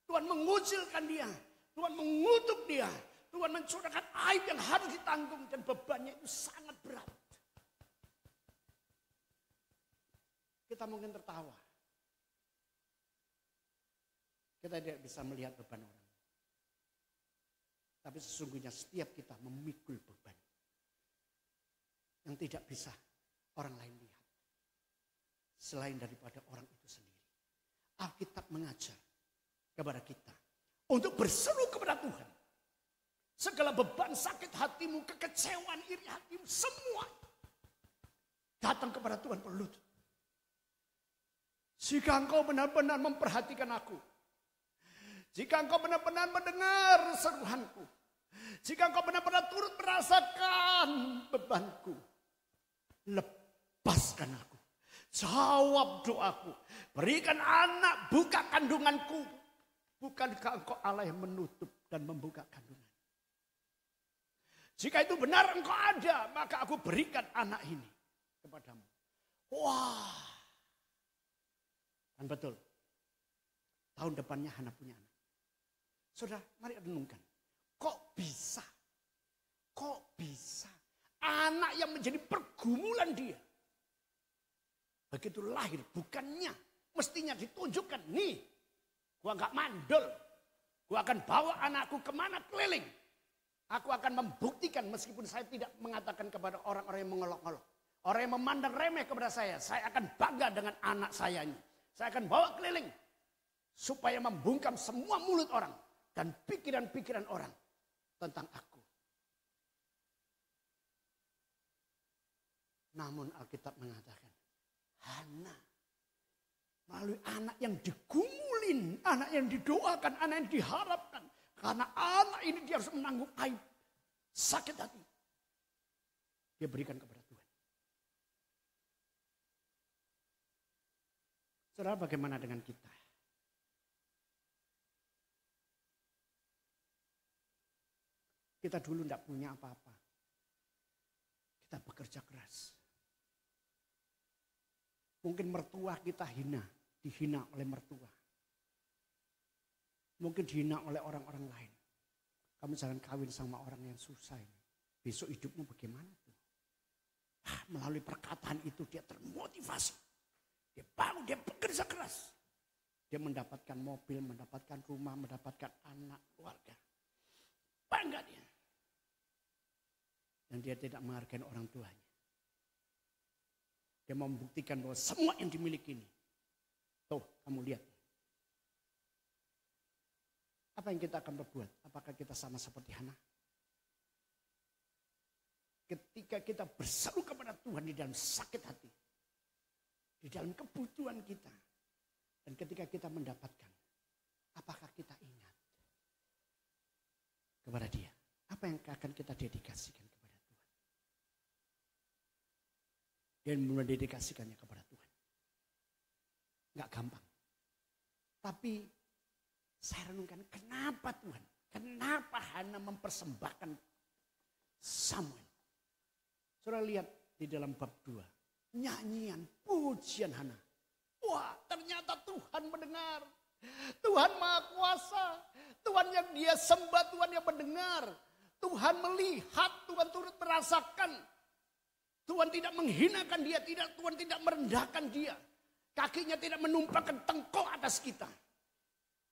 Tuhan mengucilkan dia, Tuhan mengutuk dia, Tuhan mencurahkan aib yang harus ditanggung dan bebannya itu sangat berat. Kita mungkin tertawa. Kita tidak bisa melihat beban orang. Tapi sesungguhnya setiap kita memikul beban yang tidak bisa orang lain lihat. Selain daripada orang itu sendiri. Alkitab mengajar kepada kita untuk berseru kepada Tuhan. Segala beban sakit hatimu, kekecewaan, iri hatimu, semua datang kepada Tuhan berlutut. Jika engkau benar-benar memperhatikan aku, jika engkau benar-benar mendengar seruanku, jika engkau benar-benar turut merasakan bebanku, lepaskan aku. Jawab doaku. Berikan anak, buka kandunganku. Bukankah engkau Allah yang menutup dan membuka kandungan? Jika itu benar engkau ada, maka aku berikan anak ini kepadamu. Wah. Dan betul. Tahun depannya Hana punya anak. Saudara, mari renungkan. Kok bisa? Kok bisa? Anak yang menjadi pergumulan dia. Begitu lahir, bukannya mestinya ditunjukkan. Nih, gua gak mandul. Gua akan bawa anakku kemana keliling. Aku akan membuktikan meskipun saya tidak mengatakan kepada orang-orang yang mengolok-olok. Orang yang memandang remeh kepada saya akan bangga dengan anak saya ini. Saya akan bawa keliling supaya membungkam semua mulut orang dan pikiran-pikiran orang tentang aku. Namun Alkitab mengatakan, Hana melalui anak yang digumulin, anak yang didoakan, anak yang diharapkan. Karena anak ini dia harus menanggung aib, sakit hati. Dia berikan kepada Tuhan. Saudara, bagaimana dengan kita? Kita dulu tidak punya apa-apa. Kita bekerja keras. Mungkin mertua kita dihina oleh mertua. Mungkin dihina oleh orang-orang lain. Kamu jangan kawin sama orang yang susah ini. Besok hidupmu bagaimana tuh? Melalui perkataan itu dia termotivasi. Dia bangun, dia bekerja keras. Dia mendapatkan mobil, mendapatkan rumah, mendapatkan anak, keluarga. Bangga dia. Dan dia tidak menghargai orang tuanya. Dia membuktikan bahwa semua yang dimiliki ini. Tuh, kamu lihat. Apa yang kita akan berbuat? Apakah kita sama seperti Hana? Ketika kita berseru kepada Tuhan di dalam sakit hati. Di dalam kebutuhan kita. Dan ketika kita mendapatkan. Apakah kita ingat kepada Dia? Apa yang akan kita dedikasikan kepada Tuhan? Dan mendedikasikannya kepada Tuhan. Enggak gampang. Tapi saya renungkan kenapa Tuhan? Kenapa Hana mempersembahkan Samuel? Saudara lihat di dalam bab 2. Nyanyian, pujian Hana. Wah, ternyata Tuhan mendengar. Tuhan Maha Kuasa. Tuhan yang dia sembah, Tuhan yang mendengar. Tuhan melihat, Tuhan turut merasakan. Tuhan tidak menghinakan dia, Tuhan tidak merendahkan dia. Kakinya tidak menumpahkan tengkok atas kita.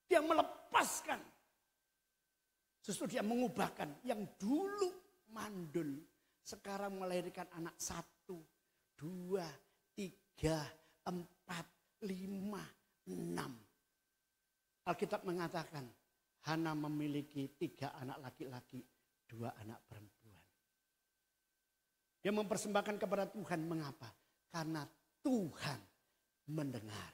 Dia melepaskan. Justru dia mengubahkan yang dulu mandul. Sekarang melahirkan anak 1, 2, 3, 4, 5, 6. Alkitab mengatakan Hana memiliki 3 anak laki-laki, 2 anak perempuan. Dia mempersembahkan kepada Tuhan. Mengapa? Karena Tuhan mendengar.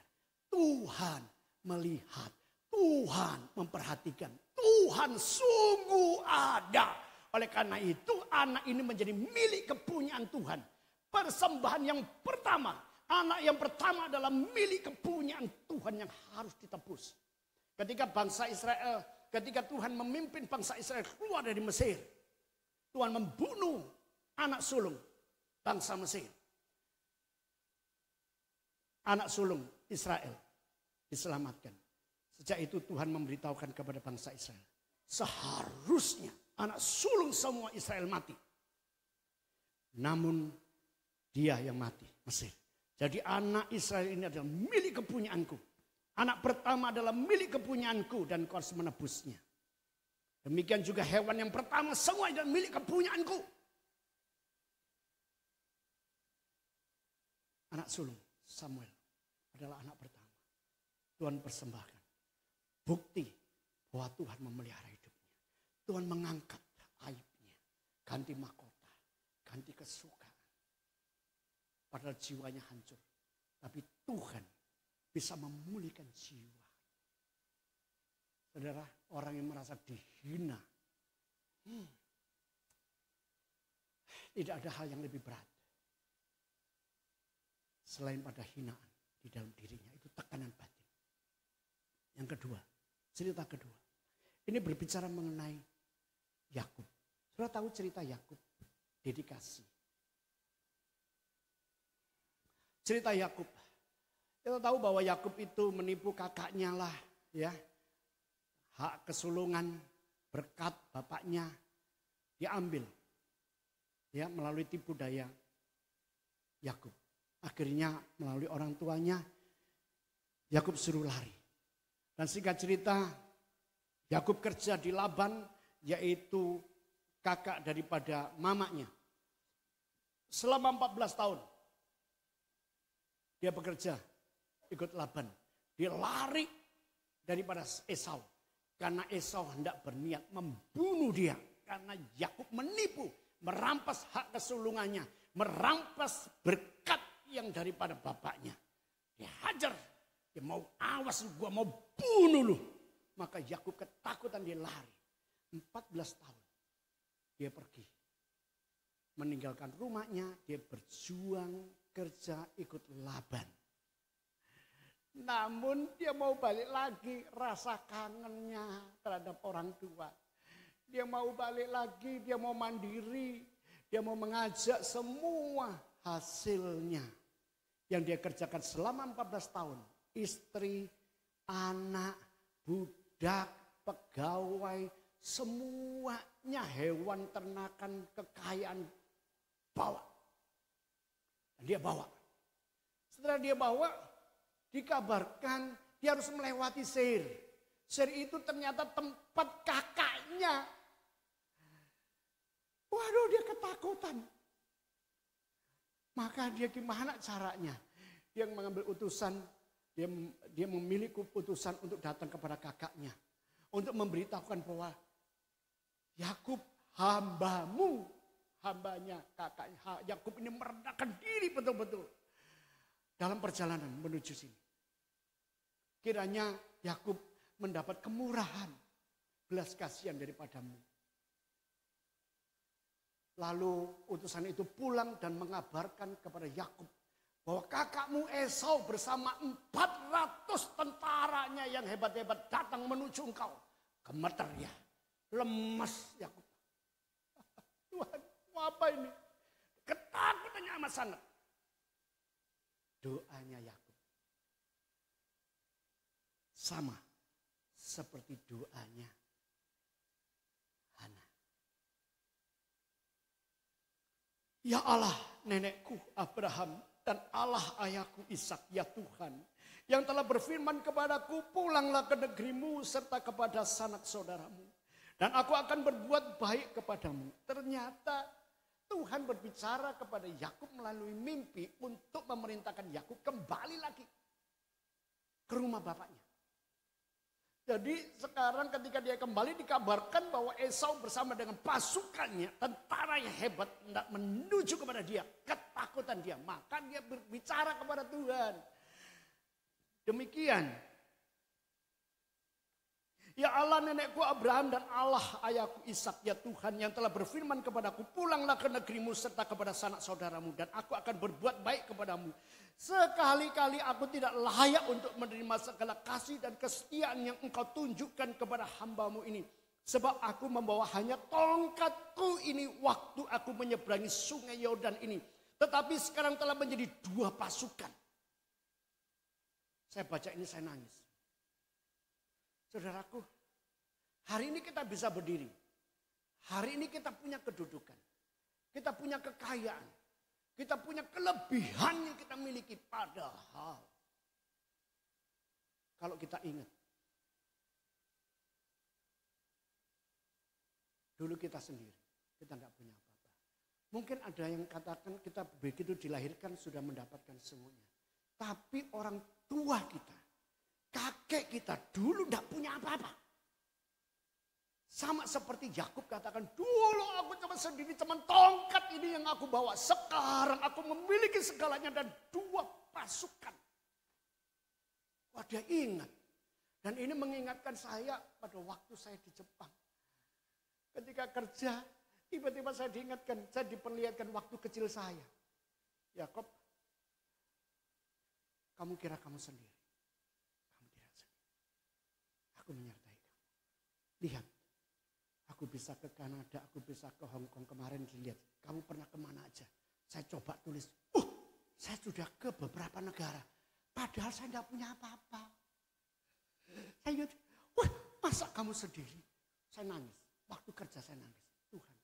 Tuhan melihat. Tuhan memperhatikan. Tuhan sungguh ada. Oleh karena itu anak ini menjadi milik kepunyaan Tuhan. Persembahan yang pertama. Anak yang pertama adalah milik kepunyaan Tuhan yang harus ditebus. Ketika bangsa Israel, ketika Tuhan memimpin bangsa Israel keluar dari Mesir. Tuhan membunuh anak sulung bangsa Mesir. Anak sulung Israel diselamatkan. Sejak itu Tuhan memberitahukan kepada bangsa Israel. Seharusnya anak sulung semua Israel mati. Namun dia yang mati, Mesir. Jadi anak Israel ini adalah milik kepunyaanku. Anak pertama adalah milik kepunyaanku dan kau harus menebusnya. Demikian juga hewan yang pertama semua adalah milik kepunyaanku. Anak sulung Samuel adalah anak pertama. Tuhan persembahkan. Bukti bahwa Tuhan memelihara hidupnya. Tuhan mengangkat aibnya. Ganti mahkota. Ganti kesukaan. Padahal jiwanya hancur. Tapi Tuhan bisa memulihkan jiwa. Saudara, orang yang merasa dihina. Tidak ada hal yang lebih berat. Selain pada hinaan di dalam dirinya. Itu tekanan batin. Yang kedua. Cerita kedua. Ini berbicara mengenai Yakub. Saudara tahu cerita Yakub? Dedikasi. Cerita Yakub. Kita tahu bahwa Yakub itu menipu kakaknya lah. Ya. Hak kesulungan, berkat bapaknya diambil. Ya, melalui tipu daya Yakub. Akhirnya melalui orang tuanya Yakub suruh lari. Dan singkat cerita, Yakub kerja di Laban, yaitu kakak daripada mamanya. Selama 14 tahun, dia bekerja ikut Laban. Dia lari daripada Esau. Karena Esau hendak berniat membunuh dia. Karena Yakub menipu, merampas hak kesulungannya, merampas berkat yang daripada bapaknya. Dia hajar. Dia mau awas, gua mau bunuh lu. Maka Yakub ketakutan, dia lari. 14 tahun dia pergi. Meninggalkan rumahnya, dia berjuang, kerja, ikut Laban. Namun dia mau balik lagi, rasa kangennya terhadap orang tua. Dia mau balik lagi, dia mau mandiri. Dia mau mengajak semua hasilnya. yang dia kerjakan selama 14 tahun. Istri, anak, budak, pegawai, semuanya hewan ternakan, kekayaan bawa. Dan dia bawa. Setelah dia bawa, dikabarkan dia harus melewati Seir. Seir itu ternyata tempat kakaknya. Waduh, dia ketakutan. Maka dia gimana caranya? Dia mengambil utusan, dia memiliki utusan untuk datang kepada kakaknya. Untuk memberitahukan bahwa Yakub hambamu, hambanya kakaknya. Yakub ini merendahkan diri betul-betul dalam perjalanan menuju sini. Kiranya Yakub mendapat kemurahan, belas kasihan daripadamu. Lalu utusan itu pulang dan mengabarkan kepada Yakub bahwa kakakmu Esau bersama 400 tentaranya yang hebat-hebat datang menuju engkau. Gemeter ya, lemas Yakub. Tuhan, mau apa ini? Ketakutannya amat sangat. Doanya Yakub sama seperti doanya Hana. Ya Allah, nenekku Abraham dan Allah ayahku Ishak, ya Tuhan, yang telah berfirman kepadaku, pulanglah ke negerimu serta kepada sanak saudaramu, dan aku akan berbuat baik kepadamu. Ternyata Tuhan berbicara kepada Yakub melalui mimpi untuk memerintahkan Yakub kembali lagi ke rumah bapaknya. Jadi sekarang ketika dia kembali dikabarkan bahwa Esau bersama dengan pasukannya, tentara yang hebat hendak menuju kepada dia. Ketakutan dia, maka dia berbicara kepada Tuhan. Demikian. Ya Allah nenekku Abraham dan Allah ayahku Ishak, ya Tuhan yang telah berfirman kepadaku, pulanglah ke negerimu serta kepada sanak saudaramu, dan aku akan berbuat baik kepadamu. Sekali-kali aku tidak layak untuk menerima segala kasih dan kesetiaan yang engkau tunjukkan kepada hambamu ini. Sebab aku membawa hanya tongkatku ini waktu aku menyeberangi sungai Yordan ini. Tetapi sekarang telah menjadi 2 pasukan. Saya baca ini saya nangis. Saudaraku, hari ini kita bisa berdiri. Hari ini kita punya kedudukan. Kita punya kekayaan. Kita punya kelebihan yang kita miliki. Padahal, kalau kita ingat, dulu kita sendiri, kita nggak punya apa-apa. Mungkin ada yang katakan kita begitu dilahirkan sudah mendapatkan semuanya. Tapi orang tua kita, kakek kita dulu tidak punya apa-apa. Sama seperti Yakub katakan, dulu aku cuma sendiri, cuma tongkat ini yang aku bawa. Sekarang aku memiliki segalanya dan 2 pasukan. Wah, dia ingat. Dan ini mengingatkan saya pada waktu saya di Jepang. Ketika kerja, tiba-tiba saya diingatkan, saya diperlihatkan waktu kecil saya. Yakub, kamu kira kamu sendiri. Kamu tidak sendiri. Aku menyertai kamu. Lihat. Aku bisa ke Kanada, aku bisa ke Hong Kong. Kemarin dilihat, kamu pernah kemana aja? Saya coba tulis, saya sudah ke beberapa negara. Padahal saya tidak punya apa-apa. Saya ingat, masa kamu sendiri? Saya nangis, waktu kerja saya nangis. Tuhan,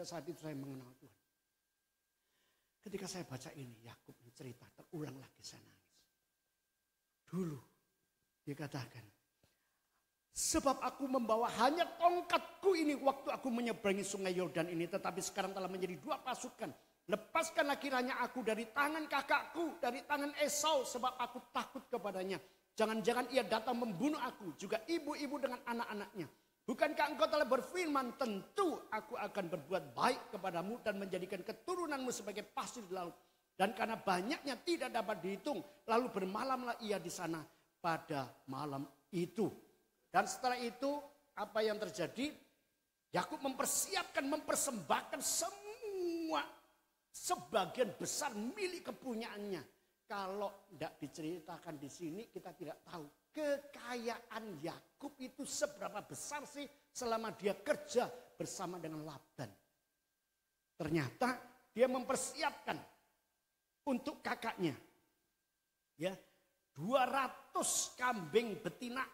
saat itu saya mengenal Tuhan. Ketika saya baca ini, Yakub cerita, terulang lagi saya nangis. Dulu, dia katakan, sebab aku membawa hanya tongkatku ini waktu aku menyeberangi sungai Yordan ini. Tetapi sekarang telah menjadi 2 pasukan. Lepaskanlah kiranya aku dari tangan kakakku, dari tangan Esau. Sebab aku takut kepadanya. Jangan-jangan ia datang membunuh aku. Juga ibu-ibu dengan anak-anaknya. Bukankah engkau telah berfirman, tentu aku akan berbuat baik kepadamu dan menjadikan keturunanmu sebagai pasir di laut. Dan karena banyaknya tidak dapat dihitung. Lalu bermalamlah ia di sana pada malam itu. Dan setelah itu apa yang terjadi? Yakub mempersembahkan semua sebagian besar milik kepunyaannya. Kalau tidak diceritakan di sini kita tidak tahu kekayaan Yakub itu seberapa besar sih selama dia kerja bersama dengan Laban. Ternyata dia mempersiapkan untuk kakaknya. Ya, 200 kambing betina,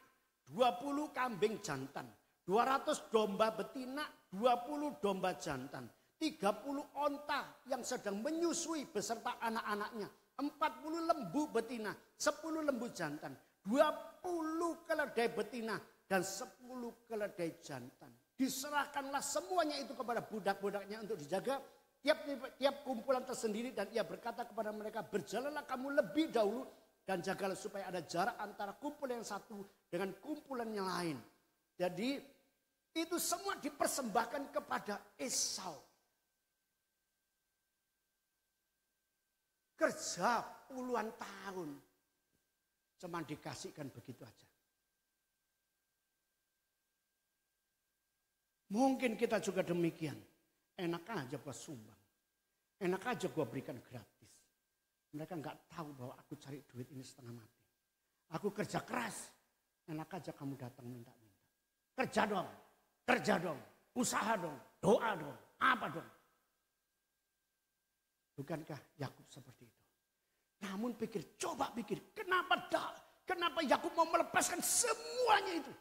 20 kambing jantan. 200 domba betina, 20 domba jantan. 30 onta yang sedang menyusui beserta anak-anaknya. 40 lembu betina, 10 lembu jantan. 20 keledai betina dan 10 keledai jantan. Diserahkanlah semuanya itu kepada budak-budaknya untuk dijaga. Tiap kumpulan tersendiri dan ia berkata kepada mereka, berjalanlah kamu lebih dahulu dan jagalah supaya ada jarak antara kumpulan yang satu dengan kumpulan yang lain. Jadi itu semua dipersembahkan kepada Esau. Kerja puluhan tahun cuma dikasihkan begitu aja. Mungkin kita juga demikian. Enak aja gue sumbang. Enak aja gue berikan gratis. Mereka nggak tahu bahwa aku cari duit ini setengah mati. Aku kerja keras. Enak aja kamu datang minta-minta. Kerja dong. Usaha dong. Doa dong. Apa dong. Bukankah Yakub seperti itu? Namun coba pikir. Kenapa Yakub mau melepaskan semuanya itu.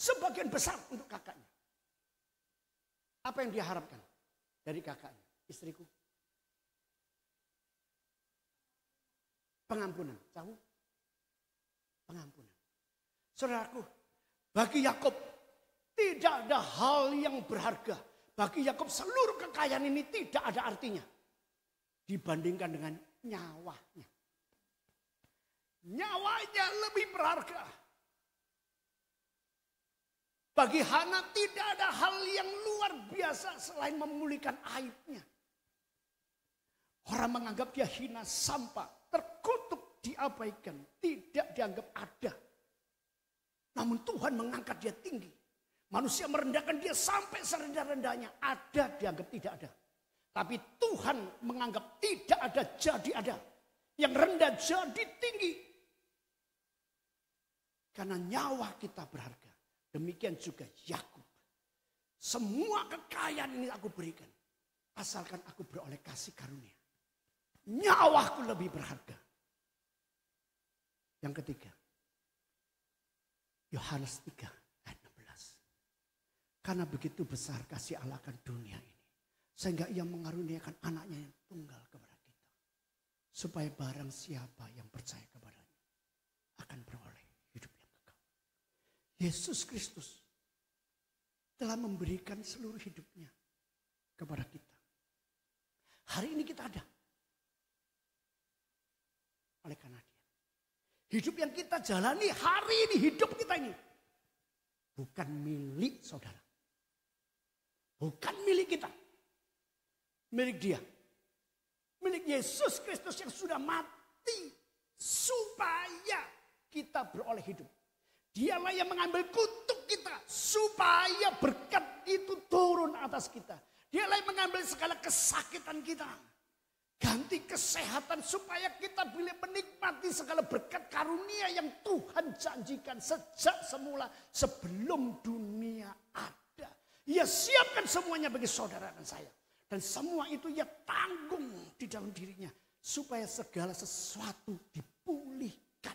Sebagian besar untuk kakaknya. Apa yang dia harapkan dari kakaknya? Istriku. Pengampunan. Tahu? Pengampunan. Saudaraku, bagi Yakub tidak ada hal yang berharga. Bagi Yakub seluruh kekayaan ini tidak ada artinya. Dibandingkan dengan nyawanya. Nyawanya lebih berharga. Bagi Hana tidak ada hal yang luar biasa selain memulihkan aibnya. Orang menganggap dia hina, sampah, terkutuk, diabaikan, tidak dianggap ada. Namun Tuhan mengangkat dia tinggi. Manusia merendahkan dia sampai serendah-rendahnya. Ada dianggap tidak ada. Tapi Tuhan menganggap tidak ada jadi ada. Yang rendah jadi tinggi. Karena nyawa kita berharga. Demikian juga Yakub. Semua kekayaan ini aku berikan. Asalkan aku beroleh kasih karunia. Nyawaku lebih berharga. Yang ketiga. Yohanes 3 ayat 16. Karena begitu besar kasih Allah akan dunia ini. Sehingga ia mengaruniakan anaknya yang tunggal kepada kita. Supaya barang siapa yang percaya kepadanya akan beroleh hidup yang kekal. Yesus Kristus telah memberikan seluruh hidupnya kepada kita. Hari ini kita ada. Oleh karena dia. Hidup yang kita jalani hari ini, hidup kita ini. Bukan milik saudara. Bukan milik kita. Milik dia. Milik Yesus Kristus yang sudah mati. Supaya kita beroleh hidup. Dialah yang mengambil kutuk kita. Supaya berkat itu turun atas kita. Dialah yang mengambil segala kesakitan kita. Ganti kesehatan supaya kita boleh menikmati segala berkat karunia yang Tuhan janjikan sejak semula. Sebelum dunia ada. Ia siapkan semuanya bagi saudara dan saya. Dan semua itu ia tanggung di dalam dirinya. Supaya segala sesuatu dipulihkan.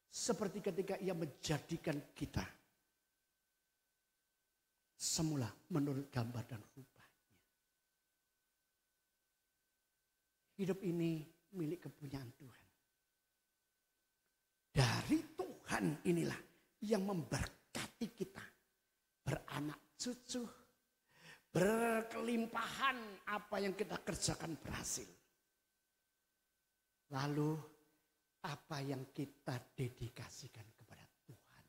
Seperti ketika ia menjadikan kita. Semula menurut gambar dan rupanya. Hidup ini milik kepunyaan Tuhan. Dari Tuhan inilah yang memberkati kita. Beranak cucu. Berkelimpahan apa yang kita kerjakan berhasil. Lalu apa yang kita dedikasikan kepada Tuhan.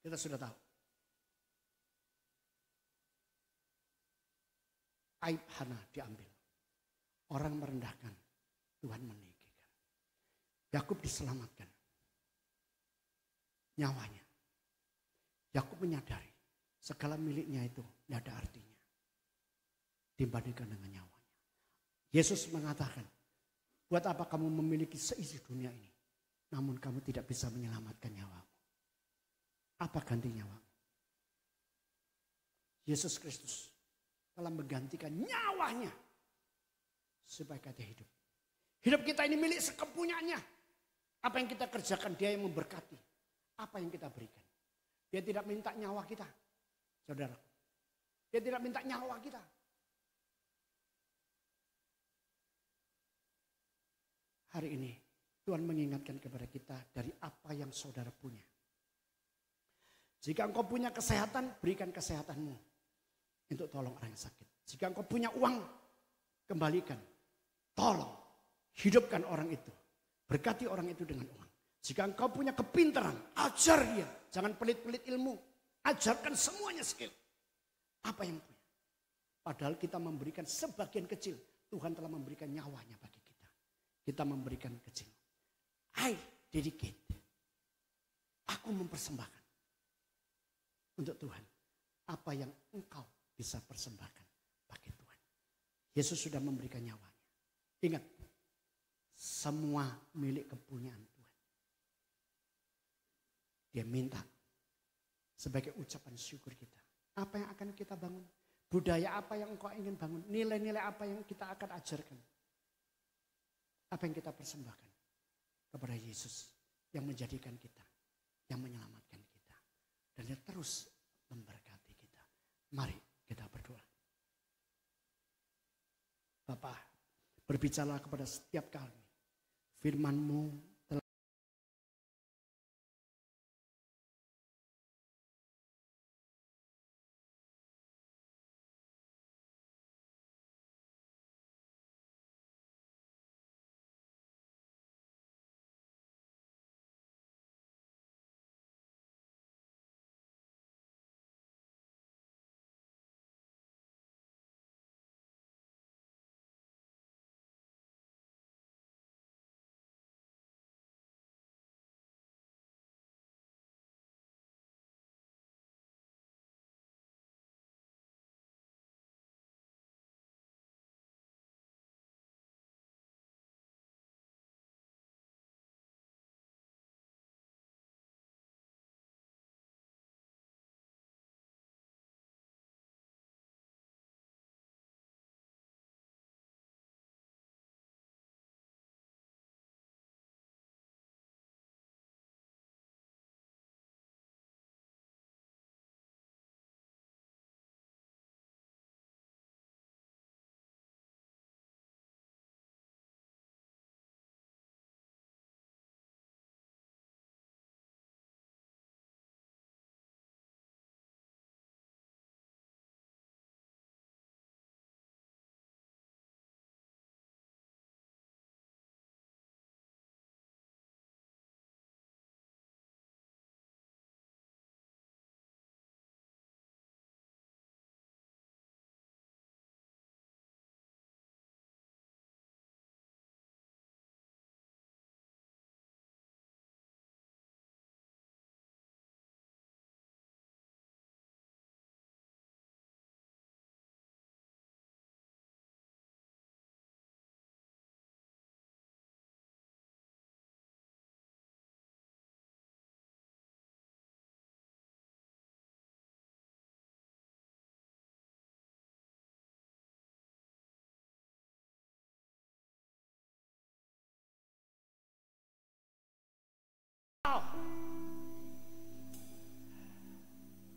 Kita sudah tahu. Aib Hana diambil. Orang merendahkan. Tuhan meninggikan. Yakub diselamatkan. Nyawanya. Yakub menyadari segala miliknya itu tidak ada artinya dibandingkan dengan nyawanya. Yesus mengatakan, buat apa kamu memiliki seisi dunia ini, namun kamu tidak bisa menyelamatkan nyawamu? Apa ganti nyawamu? Yesus Kristus telah menggantikan nyawanya supaya kita hidup. Hidup kita ini milik sekepunyanya. Apa yang kita kerjakan dia yang memberkati. Apa yang kita berikan. Dia tidak minta nyawa kita. Saudara. Dia tidak minta nyawa kita. Hari ini Tuhan mengingatkan kepada kita dari apa yang saudara punya. Jika engkau punya kesehatan, berikan kesehatanmu untuk tolong orang yang sakit. Jika engkau punya uang, kembalikan. Tolong, hidupkan orang itu. Berkati orang itu dengan uang. Jika engkau punya kepintaran, ajar dia. Jangan pelit-pelit ilmu. Ajarkan semuanya skill. Apa yang punya. Padahal kita memberikan sebagian kecil. Tuhan telah memberikan nyawanya bagi kita. Kita memberikan kecil. I dedicate. Aku mempersembahkan. Untuk Tuhan. Apa yang engkau bisa persembahkan bagi Tuhan. Yesus sudah memberikan nyawanya. Ingat. Semua milik kepunyaan Tuhan. Dia minta sebagai ucapan syukur kita. Apa yang akan kita bangun? Budaya apa yang engkau ingin bangun? Nilai-nilai apa yang kita akan ajarkan? Apa yang kita persembahkan kepada Yesus yang menjadikan kita, yang menyelamatkan kita. Dan dia terus memberkati kita. Mari kita berdoa. Bapa, berbicara kepada setiap kami. Firman-Mu telah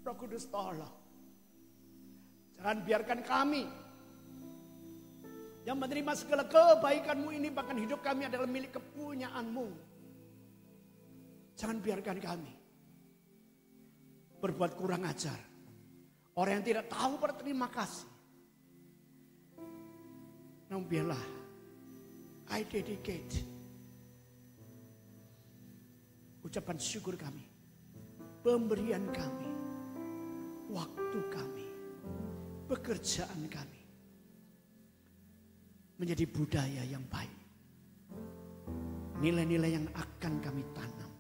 Roh Kudus tolong. Jangan biarkan kami yang menerima segala kebaikan-Mu ini, bahkan hidup kami adalah milik kepunyaan-Mu. Jangan biarkan kami berbuat kurang ajar. Orang yang tidak tahu berterima kasih. Namun biarlah I dedicate ucapan syukur kami, pemberian kami, waktu kami, pekerjaan kami menjadi budaya yang baik. Nilai-nilai yang akan kami tanam,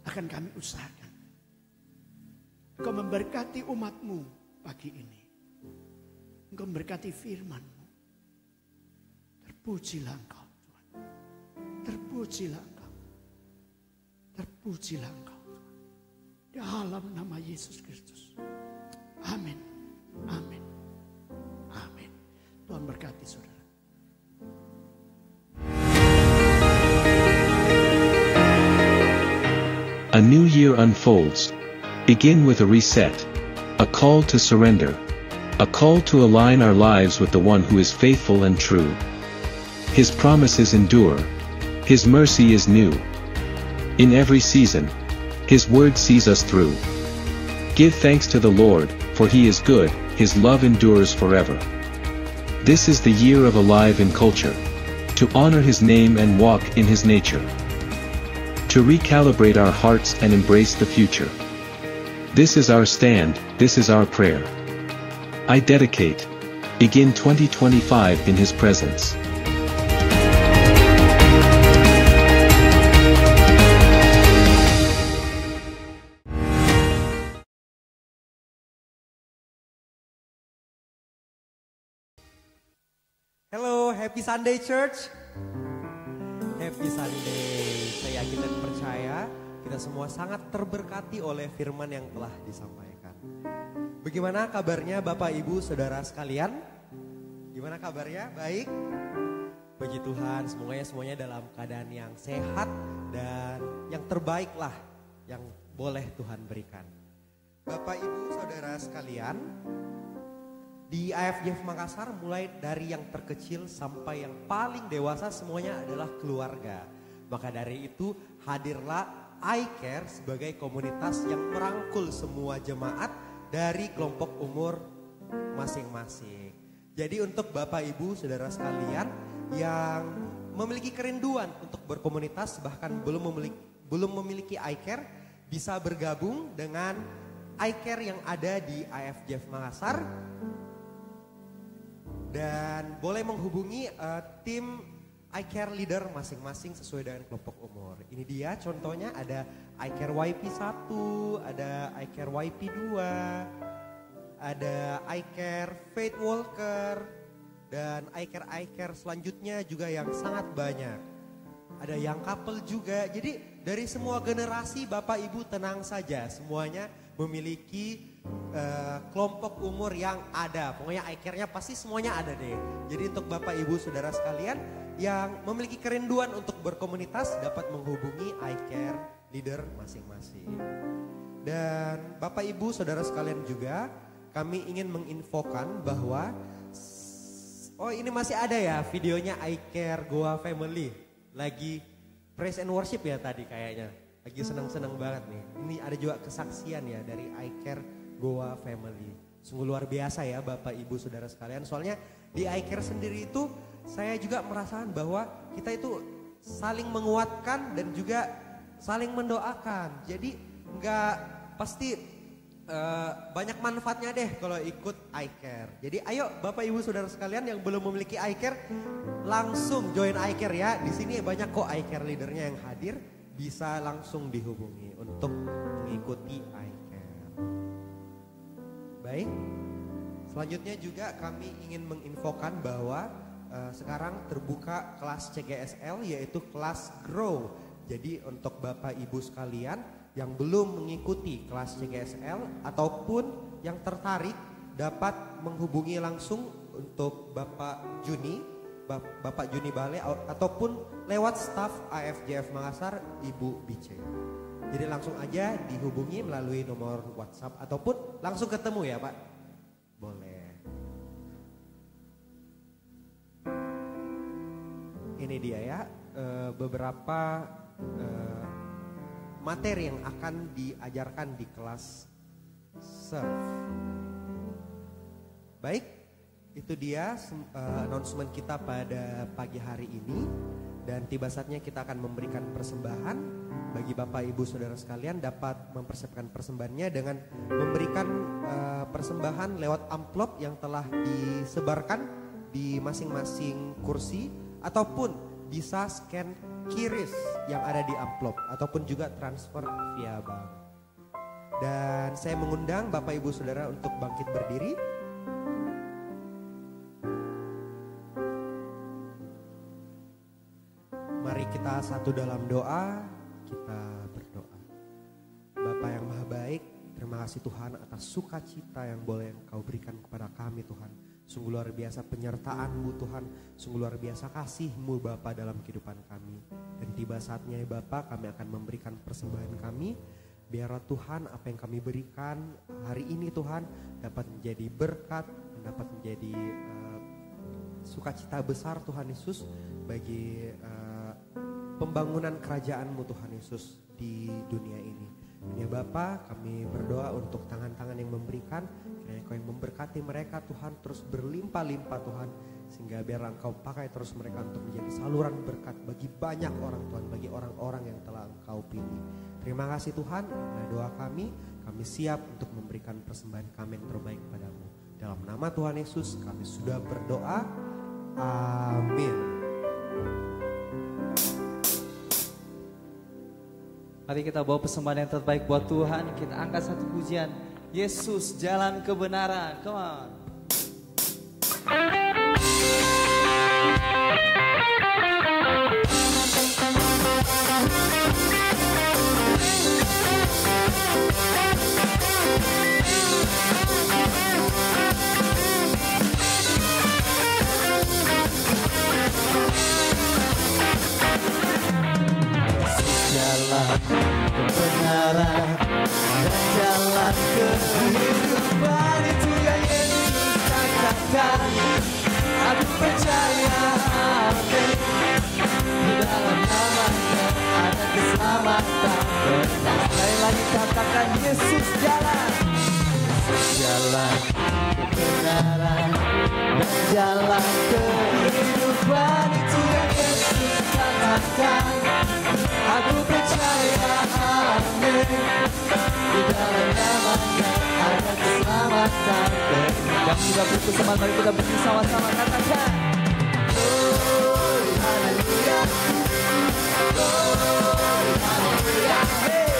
akan kami usahakan. Engkau memberkati umat-Mu pagi ini. Engkau memberkati firman-Mu. Terpujilah Engkau Tuhan. Terpujilah Engkau. Terpujilah Engkau Tuhan. Dalam nama Yesus Kristus. Amin. Amin. Amin. Tuhan berkati. saudara. A new year unfolds. Begin with a reset. A call to surrender. A call to align our lives with the one who is faithful and true. His promises endure. His mercy is new. In every season, His word sees us through. Give thanks to the Lord, for He is good, His love endures forever. This is the year of Alive in Culture. To honor His name and walk in His nature. To recalibrate our hearts and embrace the future. This is our stand, this is our prayer. I dedicate. Begin 2025 in His presence. Hello, happy Sunday church. Happy Sunday. Saya yakin dan percaya kita semua sangat terberkati oleh firman yang telah disampaikan. Bagaimana kabarnya Bapak Ibu Saudara sekalian? Gimana kabarnya? Baik? Puji Tuhan, semuanya dalam keadaan yang sehat dan yang terbaik lah yang boleh Tuhan berikan. Bapak Ibu Saudara sekalian, di IFJF Makassar mulai dari yang terkecil sampai yang paling dewasa semuanya adalah keluarga. Maka dari itu hadirlah iCare sebagai komunitas yang merangkul semua jemaat dari kelompok umur masing-masing. Jadi untuk Bapak Ibu Saudara sekalian yang memiliki kerinduan untuk berkomunitas bahkan belum memiliki iCare, bisa bergabung dengan iCare yang ada di IFJF Makassar. Dan boleh menghubungi tim iCare leader masing-masing sesuai dengan kelompok umur. Ini dia contohnya, ada iCare YP 1, ada iCare YP 2, ada iCare Faith Walker, dan iCare selanjutnya juga yang sangat banyak. Ada yang couple juga, jadi dari semua generasi Bapak Ibu tenang saja, semuanya memiliki kelompok umur yang ada. Pokoknya iCare-nya pasti semuanya ada deh. Jadi untuk Bapak Ibu Saudara sekalian yang memiliki kerinduan untuk berkomunitas dapat menghubungi iCare leader masing-masing. Dan Bapak Ibu Saudara sekalian juga kami ingin menginfokan bahwa ini masih ada ya videonya iCare Goa Family. Lagi praise and worship ya tadi kayaknya. Lagi senang-senang banget nih. Ini ada juga kesaksian ya dari iCare Goa Family. Sungguh luar biasa ya Bapak Ibu Saudara sekalian. Soalnya di iCare sendiri itu saya juga merasakan bahwa kita itu saling menguatkan dan juga saling mendoakan. Jadi enggak pasti banyak manfaatnya deh kalau ikut iCare. Jadi ayo Bapak Ibu Saudara sekalian yang belum memiliki iCare langsung join iCare ya. Di sini banyak kok iCare leadernya yang hadir, bisa langsung dihubungi untuk mengikuti iCare. Baik, selanjutnya juga kami ingin menginfokan bahwa sekarang terbuka kelas CGSL yaitu kelas Grow. Jadi untuk Bapak Ibu sekalian yang belum mengikuti kelas CGSL ataupun yang tertarik dapat menghubungi langsung untuk Bapak Juni Bale ataupun lewat staf IFJF Makassar Ibu Bice. Jadi langsung aja dihubungi melalui nomor WhatsApp ataupun langsung ketemu ya Pak. Boleh. Ini dia ya beberapa materi yang akan diajarkan di kelas Serve. Baik, itu dia announcement kita pada pagi hari ini. Dan tiba saatnya kita akan memberikan persembahan bagi Bapak Ibu Saudara sekalian dapat mempersiapkan persembahannya dengan memberikan persembahan lewat amplop yang telah disebarkan di masing-masing kursi ataupun bisa scan QRIS yang ada di amplop ataupun juga transfer via bank. Dan saya mengundang Bapak Ibu Saudara untuk bangkit berdiri. Mari kita satu dalam doa, kita berdoa. Bapa yang Maha Baik, terima Terima kasih Tuhan atas sukacita yang boleh Engkau berikan kepada kami Tuhan. Sungguh luar biasa penyertaan-Mu Tuhan, sungguh luar biasa kasih-Mu Bapa dalam kehidupan kami. Dan tiba saatnya ya Bapa, kami akan memberikan persembahan kami. Biarlah Tuhan apa yang kami berikan hari ini Tuhan dapat menjadi berkat, dapat menjadi sukacita besar Tuhan Yesus bagi pembangunan kerajaan-Mu Tuhan Yesus di dunia ini. Ya Bapa, kami berdoa untuk tangan-tangan yang memberikan, kiranya Kau yang memberkati mereka Tuhan, terus berlimpah-limpah Tuhan, sehingga biar Engkau pakai terus mereka untuk menjadi saluran berkat bagi banyak orang Tuhan, bagi orang-orang yang telah Engkau pilih. Terima kasih Tuhan, nah doa kami siap untuk memberikan persembahan kami yang terbaik padamu. Dalam nama Tuhan Yesus kami sudah berdoa, amin. Mari kita bawa persembahan yang terbaik buat Tuhan. Kita angkat satu pujian. Yesus jalan kebenaran. Come on. Kebenaran dan jalan kehidupan, itu yang Yesus katakan. Aku percaya, amin. Di dalam namanya ada keselamatan. Sekali lagi katakan, Yesus jalan. Yesus jalan kebenaran dan jalan kehidupan, itu yang Yesus katakan. Aku percaya, amin. Di dalam namanya ada keselamatan. Kami sudah berkesamaan, mari kita berdiri sama-sama katakan. Glory, haleluya. Glory, haleluya. Hey.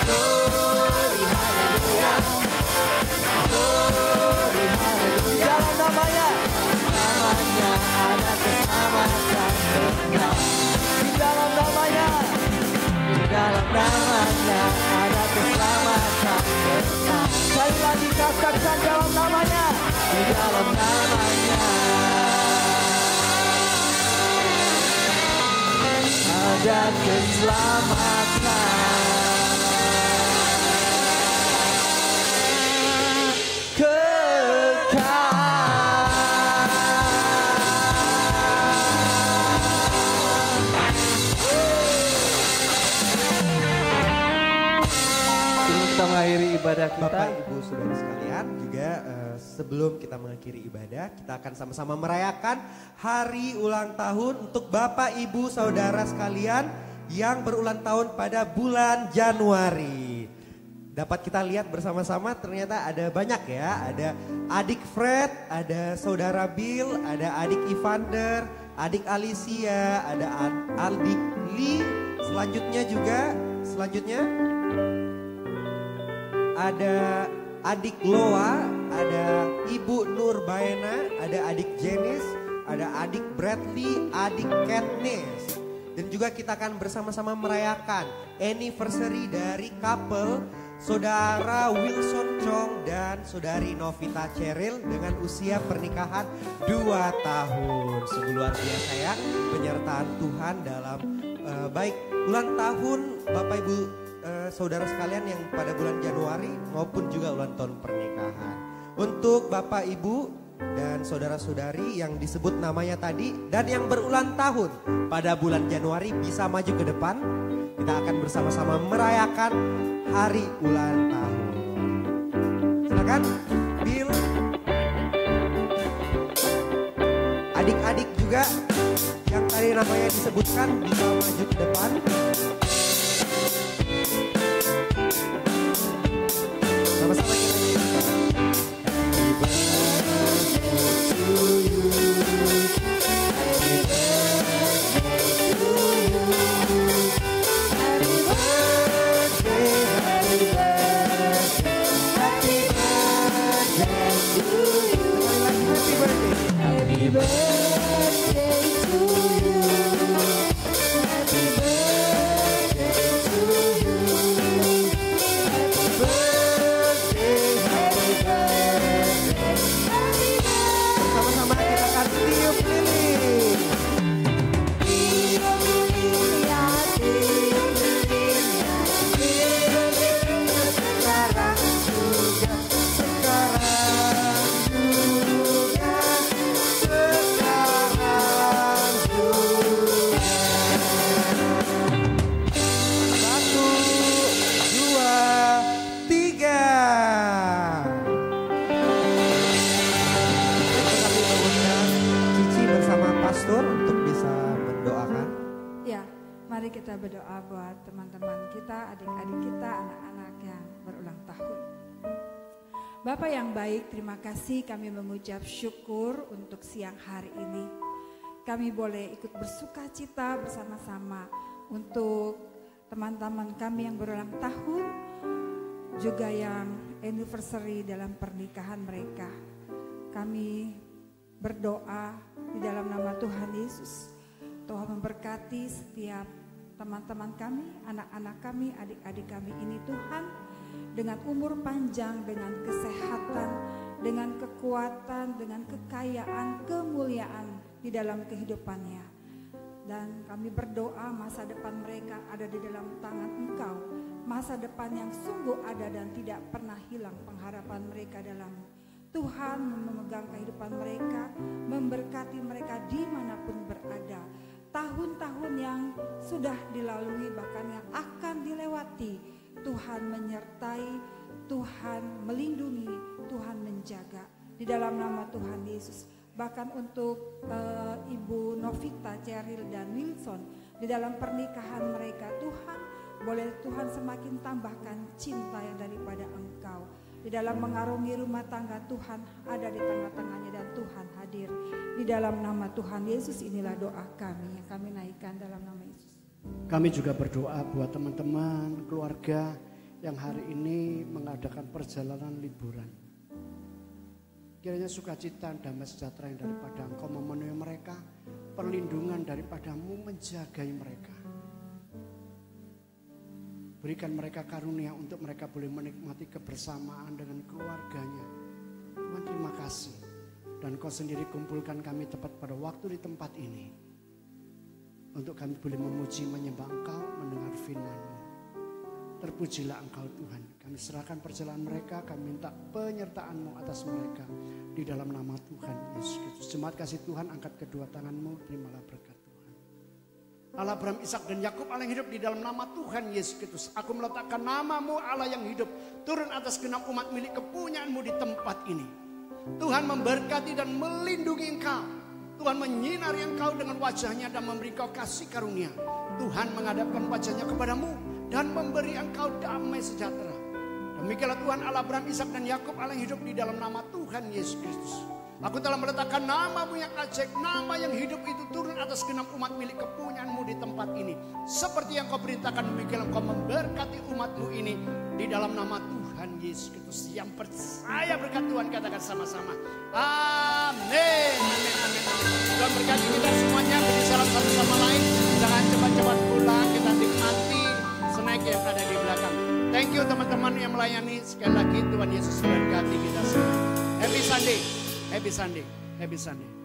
Glory, haleluya. Glory, haleluya. Dalam namanya ada keselamatan. Di dalam namanya ada keselamatan. Sekali lagi katakan, dalam namanya, di dalam namanya ada keselamatan. Kita mengakhiri ibadah kita. Bapak Ibu Saudara sekalian, juga sebelum kita mengakhiri ibadah, kita akan sama-sama merayakan hari ulang tahun untuk Bapak Ibu Saudara sekalian yang berulang tahun pada bulan Januari. Dapat kita lihat bersama-sama, ternyata ada banyak ya, ada adik Fred, ada saudara Bill, ada adik Evander, adik Alicia, ada adik Lee, selanjutnya ada adik Loa, ada Ibu Nur Baena, ada adik Janice, ada adik Bradley, adik Katniss. Dan juga kita akan bersama-sama merayakan anniversary dari couple Saudara Wilson Chong dan Saudari Novita Cheryl dengan usia pernikahan 2 tahun. Sungguh luar biasa ya penyertaan Tuhan dalam baik ulang tahun Bapak Ibu saudara sekalian yang pada bulan Januari maupun juga ulang tahun pernikahan. Untuk Bapak Ibu dan saudara-saudari yang disebut namanya tadi dan yang berulang tahun pada bulan Januari bisa maju ke depan. Kita akan bersama-sama merayakan hari ulang tahun. Silakan Bill. Adik-adik juga yang tadi namanya disebutkan bisa maju ke depan. Sama-sama kita Happy birthday to you. Happy birthday to you. Happy birthday. kita berdoa buat teman-teman kita, adik-adik kita, anak-anak yang berulang tahun. Bapak yang baik, terima kasih kami mengucap syukur untuk siang hari ini. Kami boleh ikut bersuka cita bersama-sama untuk teman-teman kami yang berulang tahun, juga yang anniversary dalam pernikahan mereka. Kami berdoa di dalam nama Tuhan Yesus. Tuhan memberkati setiap teman-teman kami, anak-anak kami, adik-adik kami ini Tuhan, dengan umur panjang, dengan kesehatan, dengan kekuatan, dengan kekayaan, kemuliaan di dalam kehidupannya. Dan kami berdoa masa depan mereka ada di dalam tangan Engkau. Masa depan yang sungguh ada dan tidak pernah hilang pengharapan mereka dalam Tuhan memegang kehidupan mereka, memberkati mereka dimanapun berada. Tahun-tahun yang sudah dilalui bahkan yang akan dilewati, Tuhan menyertai, Tuhan melindungi, Tuhan menjaga. Di dalam nama Tuhan Yesus. Bahkan untuk Ibu Novita, Cheryl dan Wilson, di dalam pernikahan mereka, Tuhan boleh Tuhan semakin tambahkan cinta yang daripada Engkau. Di dalam mengarungi rumah tangga, Tuhan ada di tengah-tengahnya dan Tuhan hadir. Di dalam nama Tuhan Yesus inilah doa kami yang kami naikkan dalam nama Yesus. Kami juga berdoa buat teman-teman, keluarga yang hari ini mengadakan perjalanan liburan. Kiranya sukacita, damai sejahtera yang daripada Engkau memenuhi mereka, perlindungan daripadamu menjagai mereka. Berikan mereka karunia untuk mereka boleh menikmati kebersamaan dengan keluarganya. Tuhan terima kasih. Dan Kau sendiri kumpulkan kami tepat pada waktu di tempat ini. Untuk kami boleh memuji, menyembah Engkau, mendengar firman-Mu. Terpujilah Engkau Tuhan. Kami serahkan perjalanan mereka, kami minta penyertaan-Mu atas mereka. Di dalam nama Tuhan Yesus Kristus. Jemaat kasih Tuhan, angkat kedua tangan-Mu, terimalah berkat. Allah Abraham, Ishak dan Yakub, Allah yang hidup di dalam nama Tuhan Yesus Kristus. Aku meletakkan nama-Mu Allah yang hidup turun atas genap umat milik kepunyaan-Mu di tempat ini. Tuhan memberkati dan melindungi Engkau. Tuhan menyinari Engkau dengan wajahnya dan memberi Engkau kasih karunia. Tuhan menghadapkan wajahnya kepadamu dan memberi Engkau damai sejahtera. Demikianlah Tuhan Allah Abraham, Ishak dan Yakub, Allah yang hidup di dalam nama Tuhan Yesus Kristus. Aku telah meletakkan nama-Mu yang ajaib, nama yang hidup itu turun atas genap umat milik kepunyaan-Mu di tempat ini. Seperti yang Kau perintahkan, demikianlah Kau memberkati umat-Mu ini di dalam nama Tuhan Yesus Kristus. Yang percaya berkat Tuhan katakan sama-sama. Amin. Amin. Amin. Tuhan berkati kita semuanya. Beri salam satu sama lain. Jangan cepat-cepat pulang. Kita nikmati snack yang ada di belakang. Thank you teman-teman yang melayani. Sekali lagi Tuhan Yesus berkati kita semua. Happy Sunday. Happy Sunday. Happy Sunday.